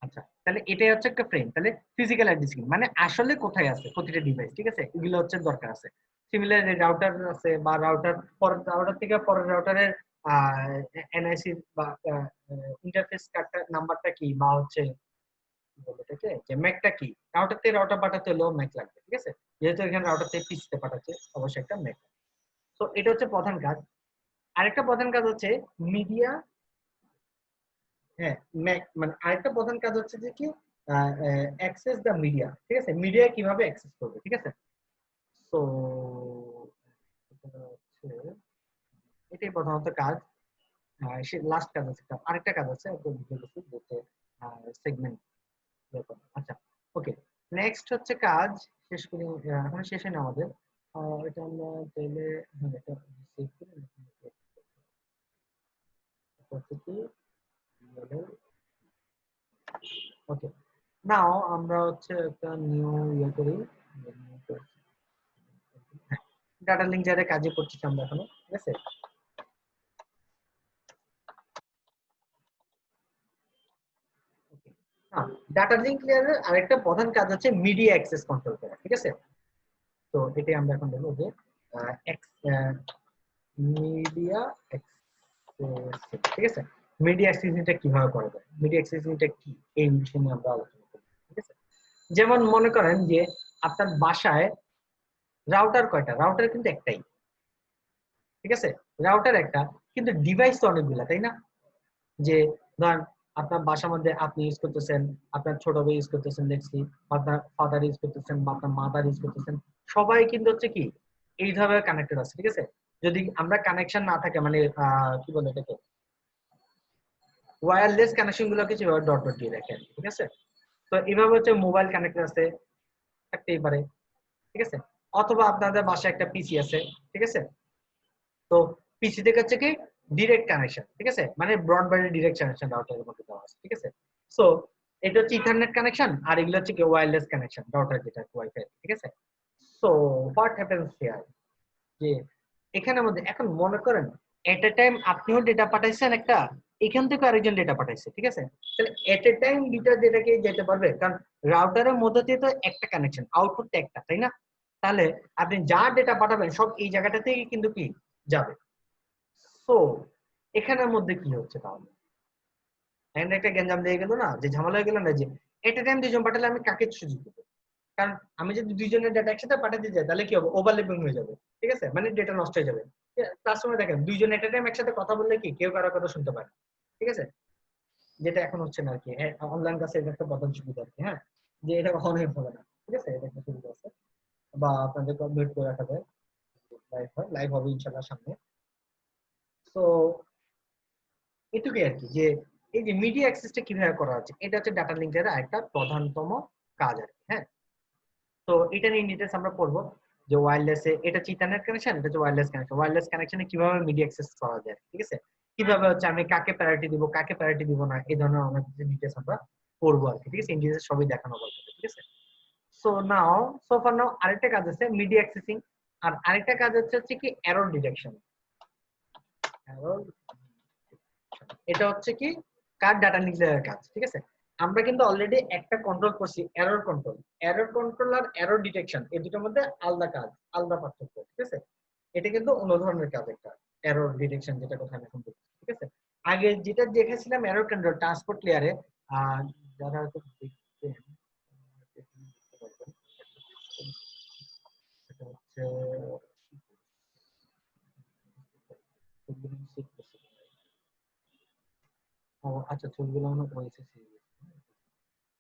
আচ্ছা, তাহলে এটাই হচ্ছে একটা ফ্রেম, তাহলে ফিজিক্যাল অ্যাড্রেসিং মানে আসলে কোথায় আছে প্রতিটা ডিভাইস, ঠিক আছে, এগুলো হচ্ছে দরকার আছে। সিমিলারলি রাউটার আছে বা রাউটার পরের রাউটার থেকে পরের রাউটারের এনআইসি বা ইন্টারফেস কার্ডটা নাম্বারটা কি বা হচ্ছে কি বলে এটাকে যে ম্যাকটা কি, রাউটার থেকে রাউটার পাঠাতে হলেও ম্যাক লাগবে, ঠিক আছে। যেহেতু এখানে রাউটার থেকে পিসিতে পাঠাচ্ছে অবশ্যই একটা ম্যাক। তো এটা হচ্ছে প্রধান কাজ। আরেকটা প্রধান কাজ হচ্ছে মিডিয়া, হ্যাঁ ম্যাক মানে আরেকটা প্রধান কাজ হচ্ছে যে কি অ্যাক্সেস দ্য মিডিয়া, ঠিক আছে, মিডিয়া কিভাবে অ্যাক্সেস করবে, ঠিক আছে। সো এটাই প্রধানত কাজ। সে লাস্ট কাজ আছে, আরেকটা কাজ আছে সেগমেন্ট। আচ্ছা, ওকে, নেক্সট হচ্ছে কাজ শেষ করি, এখন শেষ হয় না আমাদের। এটা আমরা চাইলে এটা সেভ করে ওকে, নাও আমরা হচ্ছে একটা নিউ ইয়ে করি, ডাটা লিঙ্ক যারা কাজে করছি আমরা এখনো, ঠিক আছে। ডাটা লিঙ্ক লেয়ারের আরেকটা প্রধান কাজ হচ্ছে মিডিয়া অ্যাক্সেস কন্ট্রোল করা, ঠিক আছে। তো এটাই আমরা এখন দেখবো যে মিডিয়া অ্যাক্সেস, ঠিক আছে, মিডিয়া অ্যাক্সেসিংটা কিভাবে করা যায়, মিডিয়া অ্যাক্সেসিংটা কি, এই বিষয় নিয়ে আমরা আলোচনা করব, ঠিক আছে। যেমন মনে করেন যে আপনার বাসায় রাউটার কয়টা, রাউটার কিন্তু একটাই, ঠিক আছে, রাউটার একটা, কিন্তু ডিভাইস তো অনেকগুলা, তাই না। যে ধরেন আপনার বাসার মধ্যে আপনি ইউজ করতেছেন, আপনার ছোট ভাই ইউজ করতেছেন, দেখছি আপনার ফাদার ইউজ করতেছেন বা আপনার মাদার ইউজ করতেছেন, সবাই কিন্তু হচ্ছে কি এইভাবে কানেক্টেড আছে, ঠিক আছে। যদি আমরা কানেকশন না থাকে, মানে কি বলে এটাকে, ওয়্যারলেস কানেকশন গুলোকে যেভাবে ডট ডট দিয়ে রাখেন, ঠিক আছে। তো এইভাবে হচ্ছে মোবাইল কানেক্টেড আছে, থাকতেই পারে, ঠিক আছে। অথবা আপনাদের বাসায় একটা পিসি আছে, ঠিক আছে। তো পিসি থেকে হচ্ছে কি ডিরেক্ট কানেকশন, ঠিক আছে, মানে ব্রডব্যান্ডের ডিরেক্ট কানেকশন রাউটারের মধ্যে দেওয়া আছে, ঠিক আছে। সো এটা হচ্ছে ইথারনেট কানেকশন, আর এগুলো হচ্ছে কি ওয়্যারলেস কানেকশন, রাউটার যেটা ওয়াইফাই, ঠিক আছে। সো হোয়াট হ্যাপেন্স হিয়ার, যে এখানের মধ্যে এখন মনে করেন এট এ টাইম আপনিও ডেটা পাঠাইছেন একটা, এখান থেকে আরেকজন ডেটা পাঠাইছে, ঠিক আছে। তাহলে এট এ টাইম দুইটা ডেটাকে যেতে পারবে, কারণ রাউটারের মধ্যে দিয়ে তো একটা কানেকশন, আউটপুট একটা, তাই না। তাহলে আপনি যা ডেটা পাঠাবেন সব এই জায়গাটাতেই কিন্তু কি যাবে। সো এখানের মধ্যে কি হচ্ছে তাহলে, এখানে একটা গ্যাঞ্জাম দিয়ে গেল না, যে ঝামেলা হয়ে গেল না, যে এট এ টাইম দুইজন পাঠালে আমি কাকে সুযোগ দেবো। কারণ আমি যদি দুইজনের ডেটা একসাথে পাঠাতে যাই তাহলে কি হবে, ওভারল্যাপিং হয়ে যাবে, ঠিক আছে, মানে ডেটা নষ্ট হয়ে যাবে। তার সময় দেখেন দুইজন এট এ টাইম একসাথে কথা বললে কি কেউ কারো কথা শুনতে পারে, ঠিক আছে, যেটা এখন হচ্ছে না আর কি। অনলাইন ক্লাসে এটা একটা প্রধান সুবিধা আর কি, হ্যাঁ, যে এটা কখনোই হবে না, ঠিক আছে, এটা একটা সুবিধা আছে। বা আপনাদের মিউট করে রাখা যায়, লাইভ হয়, লাইভ হবে ইনশাআল্লাহ সামনে। তো এটুকুই আর কি, যে এই যে মিডিয়া অ্যাক্সেসটা কিভাবে করা হচ্ছে, এটা হচ্ছে ডাটা লিঙ্কের একটা প্রধানতম কাজ আর কি, হ্যাঁ। তো এটা নিয়ে ডিটেইলস আমরা পড়বো, যে ওয়্যারলেসে এটা হচ্ছে ইথারনেট কানেকশন, এটা হচ্ছে ওয়্যারলেস কানেকশন, ওয়্যারলেস কানেকশনে কিভাবে মিডিয়া অ্যাক্সেস করা যায়, ঠিক আছে, কিভাবে হচ্ছে আমি কাকে প্রায়োরিটি দিব, কাকে প্রায়োরিটি দিব না, এই ধরনের অনেক কিছু ডিটেইলস আমরা পড়বো আর কি, ঠিক আছে, ইন ডিটেইলস সবই দেখানো হবে, ঠিক আছে। সো নাও, সো ফার নাও আরেকটা কাজ আছে মিডিয়া অ্যাক্সেসিং, আর আরেকটা কাজ হচ্ছে কি এরর ডিটেকশন। এরর, এটা হচ্ছে কি কার, ডাটা লিঙ্কের কাজ, ঠিক আছে। আমরা কিন্তু অলরেডি একটা কন্ট্রোল করছি, এরর কন্ট্রোল। এরর কন্ট্রোল আর এরর ডিটেকশন এই দুটোর মধ্যে আলাদা কাজ, আলাদা পার্থক্য, ঠিক আছে। এটা কিন্তু অন্য ধরনের কাজ একটা, এরর ডিটেকশন যেটা কথা আমি এখন বলছি, ঠিক আছে। আগে যেটা দেখেছিলাম এরর কন্ট্রোল ট্রান্সপোর্ট লেয়ারে, যারা হয়তো দেখতেন সেটা হচ্ছে ও আচ্ছা, ছবিগুলো আমার হয়েছে,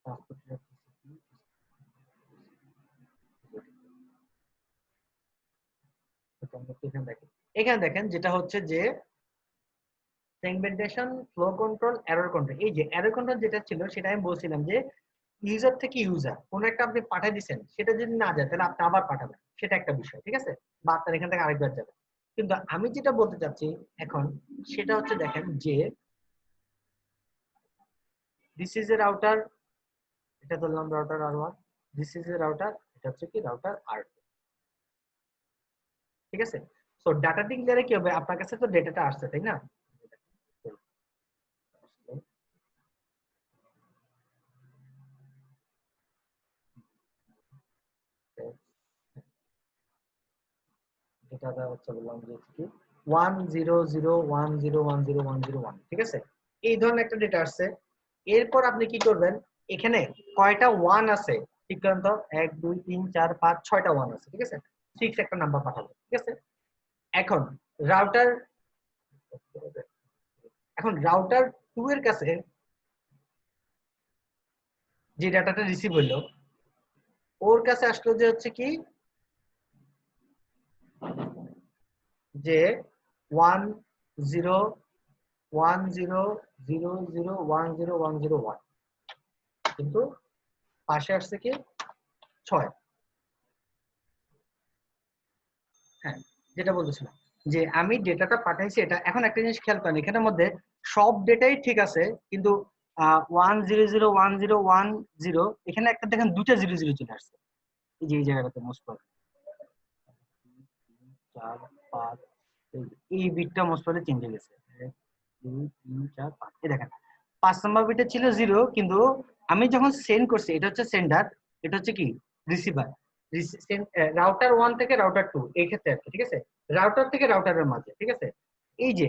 ট্রান্সপোর্ট লেয়ার, এখানে দেখেন যেটা হচ্ছে যে segmentation, flow control, error control. এই যে এরর কন্ট্রোল যেটা ছিল সেটা আমি বলছিলাম যে ইউজার থেকে ইউজার কোন একটা আপনি পাঠিয়ে দিচ্ছেন, সেটা যদি না যায় তাহলে আপনি আবার পাঠাবেন, সেটা একটা বিষয়, ঠিক আছে, বা আপনার এখান থেকে আরেকবার যাবে। কিন্তু আমি যেটা বলতে চাচ্ছি এখন সেটা হচ্ছে দেখেন যে দিস ইজ এ রাউটার, এটা ধরলাম router R1, this is a router, এটা হচ্ছে কি রাউটার R2, ঠিক আছে। সো ডাটা লিঙ্ক লেয়ারে কি হবে, আপনার কাছে তো ডেটাটা আসছে, তাই না। যেটা হচ্ছে বললাম যে কি 10010110101, ঠিক আছে, এই ধরনের একটা ডেটা আসছে। এরপর আপনি কি করবেন, এখানে কয়টা ওয়ান আছে ঠিক করেন তো, 1 2 3 4 5 6টা ওয়ান আছে, ঠিক আছে, 6 একটা নাম্বার পাঠাবো, ঠিক আছে। এখন রাউটার, এখন রাউটার 2 এর কাছে যে ডাটাটা রিসিভ হইলো ওর কাছে আসলো যে হচ্ছে কি যে 1 0 1 0 0 0 1 0 1 0 1 কিন্তু পাশে আসছে কি 6। হ্যাঁ, যেটা বলতেছিলাম যে আমি ডেটাটা পাঠাইছি, এটা এখন একটা জিনিস খেয়াল করেন, এখানের মধ্যে সব ডেটাই ঠিক আছে, কিন্তু 1 0 0 1 0 1 0 এখানে একটা দেখেন দুটা 0 0 চলে আসছে, এই যে এই জায়গাটাতে মোস্ট প্রবলেম 4 5, এই বিটটা মোস্ট প্রবলেম চেঞ্জ হয়ে গেছে 1 2 3 4 5, এই দেখেন 5 নম্বর বিটে ছিল 0, কিন্তু আমি যখন সেন্ড করছি এটা হচ্ছে সেন্ডার, এটা হচ্ছে কি রিসিভার, রাউটার 1 থেকে রাউটার 2 এই ক্ষেত্রে আর কি, ঠিক আছে, রাউটার থেকে রাউটারের মাঝে, ঠিক আছে। এই যে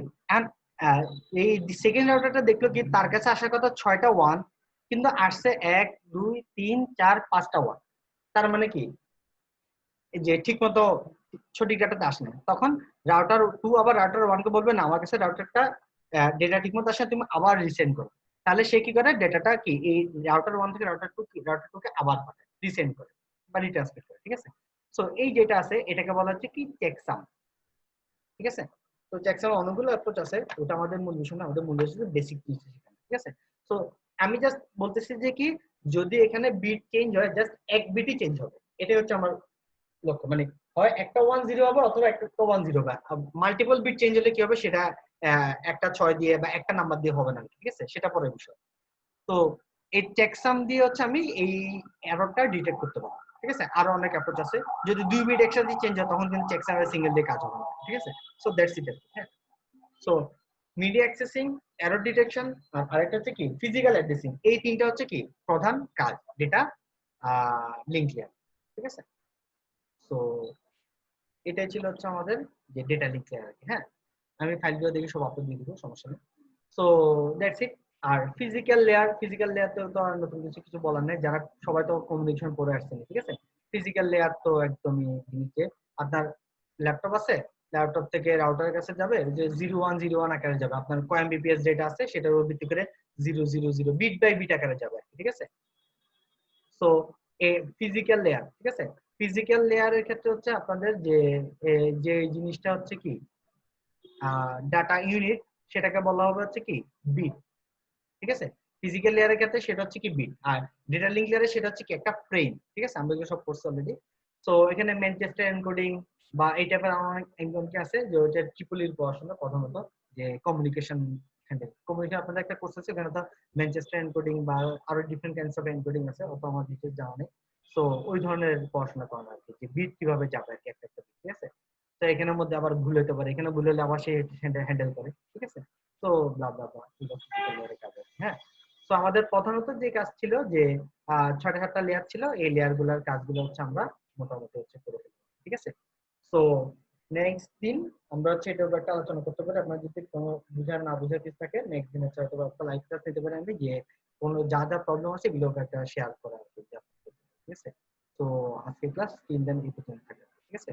এই সেকেন্ড রাউটারটা দেখলো কি তার কাছে আসার কথা 6টা 1, কিন্তু আসছে 1 2 3 4 5টা 1, তার মানে কি যে ঠিক মতো সঠিক ডাটাতে আসে না, তখন রাউটার 2 আবার রাউটার 1 কে বলবে না আমার কাছে রাউটারটা ডেটা ঠিক মতো আসে, তুমি আবার রিসেন্ড করো। তাহলে সে কি করে ডেটাটা কি এই রাউটার 1 থেকে রাউটার 2 কে আবার পাঠায়, রিসেন্ড করে বা রিট্রান্সমিট করে, ঠিক আছে। সো এই যেটা আছে এটাকে বলা হচ্ছে কি চেকসাম, ঠিক আছে। তো চেকসাম অনেকগুলো অ্যাপ্রোচ আছে, ওটা আমাদের মূল বিষয় না, আমাদের মূল বিষয় হচ্ছে বেসিক জিনিস, ঠিক আছে। সো আমি জাস্ট বলতেছি যে কি যদি এখানে বিট চেঞ্জ হয় জাস্ট এক বিটই চেঞ্জ হবে, এটাই হচ্ছে আমার লক্ষ্য, মানে হয় একটা 1 0 হবে অথবা একটা 1 0 হবে, মাল্টিপল বিট চেঞ্জ হলে কি হবে সেটা একটা 6 দিয়ে বা একটা নাম্বার দিয়ে হবে না, ঠিক আছে, সেটা পরের বিষয়। তো এই চেকসাম দিয়ে হচ্ছে আমি এই এররটা ডিটেক্ট করতে পারবো, ঠিক আছে। আরো অনেক অ্যাপ্রোচ আছে, যদি 2 বিট একসাথে চেঞ্জ হয় তখন কিন্তু চেকসাম এর সিঙ্গেল দিয়ে কাজ হবে না, ঠিক আছে। So that's it. হ্যাঁ, so media accessing, error detection, আর আরেকটা হচ্ছে কি ফিজিক্যাল অ্যাড্রেসিং, এই তিনটা হচ্ছে কি প্রধান কাজ ডেটা লিংক লেয়ার, ঠিক আছে। সো এটাই ছিল হচ্ছে আমাদের যে ডেটা লিংক লেয়ার আর কি। হ্যাঁ, আমি ফাইলগুলো দেখে সব আপলোড দিয়ে দিব, সমস্যা নেই। So that's it. আর ফিজিক্যাল লেয়ার তো আর নতুন কিছু বলার নেই, যারা সবাই তো কমিউনিকেশন পড়ে আসছেন, ঠিক আছে। ফিজিক্যাল লেয়ার তো একদমই নিচে, আপনার ল্যাপটপ আছে, ল্যাপটপ থেকে রাউটারের কাছে যাবে, যে 0 1 0 1 আকারে যাবে, আপনার কয় এমবিপিএস ডেটা আছে সেটার উপর ভিত্তি করে 0 0 0 বিট বাই বিট আকারে যাবে, ঠিক আছে। সো এ ফিজিক্যাল লেয়ার, ঠিক আছে। ফিজিক্যাল লেয়ারের ক্ষেত্রে হচ্ছে আপনাদের যে যে জিনিসটা হচ্ছে কি ডাটা ইউনিট, সেটাকে বলা হবে হচ্ছে কি বিট, ঠিক আছে। ফিজিক্যাল লেয়ারের ক্ষেত্রে সেটা হচ্ছে কি বিট, আর ডেটা লিংক লেয়ারে সেটা হচ্ছে কি একটা ফ্রেম, ঠিক আছে। আমরা সব কোর্স অলরেডি। সো এখানে ম্যানচেস্টার এনকোডিং বা এই টাইপের অনেক এনকোডিং আছে, যে ওটা ট্রিপলির পড়াশোনা প্রধানত, যে কমিউনিকেশন হ্যান্ডেল কমিউনিকেশন আপনাদের একটা কোর্স আছে, এখানে তো ম্যানচেস্টার এনকোডিং বা আরো ডিফারেন্ট কাইন্ডস অফ এনকোডিং আছে, অত আমার ডিটেইলস জানা নেই। সো ওই ধরনের পড়াশোনা করানো আর কি, যে বিট কিভাবে যাবে আর কি একটা একটা, ঠিক আছে। তো এখানের মধ্যে আবার ভুল হতে পারে, এখানে ভুল হলে আবার সে হ্যান্ডেল করে, ঠিক আছে। তো ব্লা ব্লা ব্লা, হ্যাঁ। তো আমাদের প্রধানত যে কাজ ছিল যে 6টা 7টা লেয়ার ছিল, এই লেয়ার গুলার কাজগুলো হচ্ছে আমরা মোটামুটি হচ্ছে করে ফেলি, ঠিক আছে। তো নেক্সট দিন আমরা হচ্ছে এটার উপর একটা আলোচনা করতে পারি, আপনার যদি কোনো বুঝার না বুঝার কিছু থাকে নেক্সট দিন হচ্ছে হয়তো একটা লাইভ ক্লাস নিতে পারি আমি, যে কোনো যা যা প্রবলেম আছে এগুলো একটা শেয়ার করা আর কি, ঠিক আছে। তো আজকে ক্লাস 3 দিন এই পর্যন্ত থাকে, ঠিক আছে।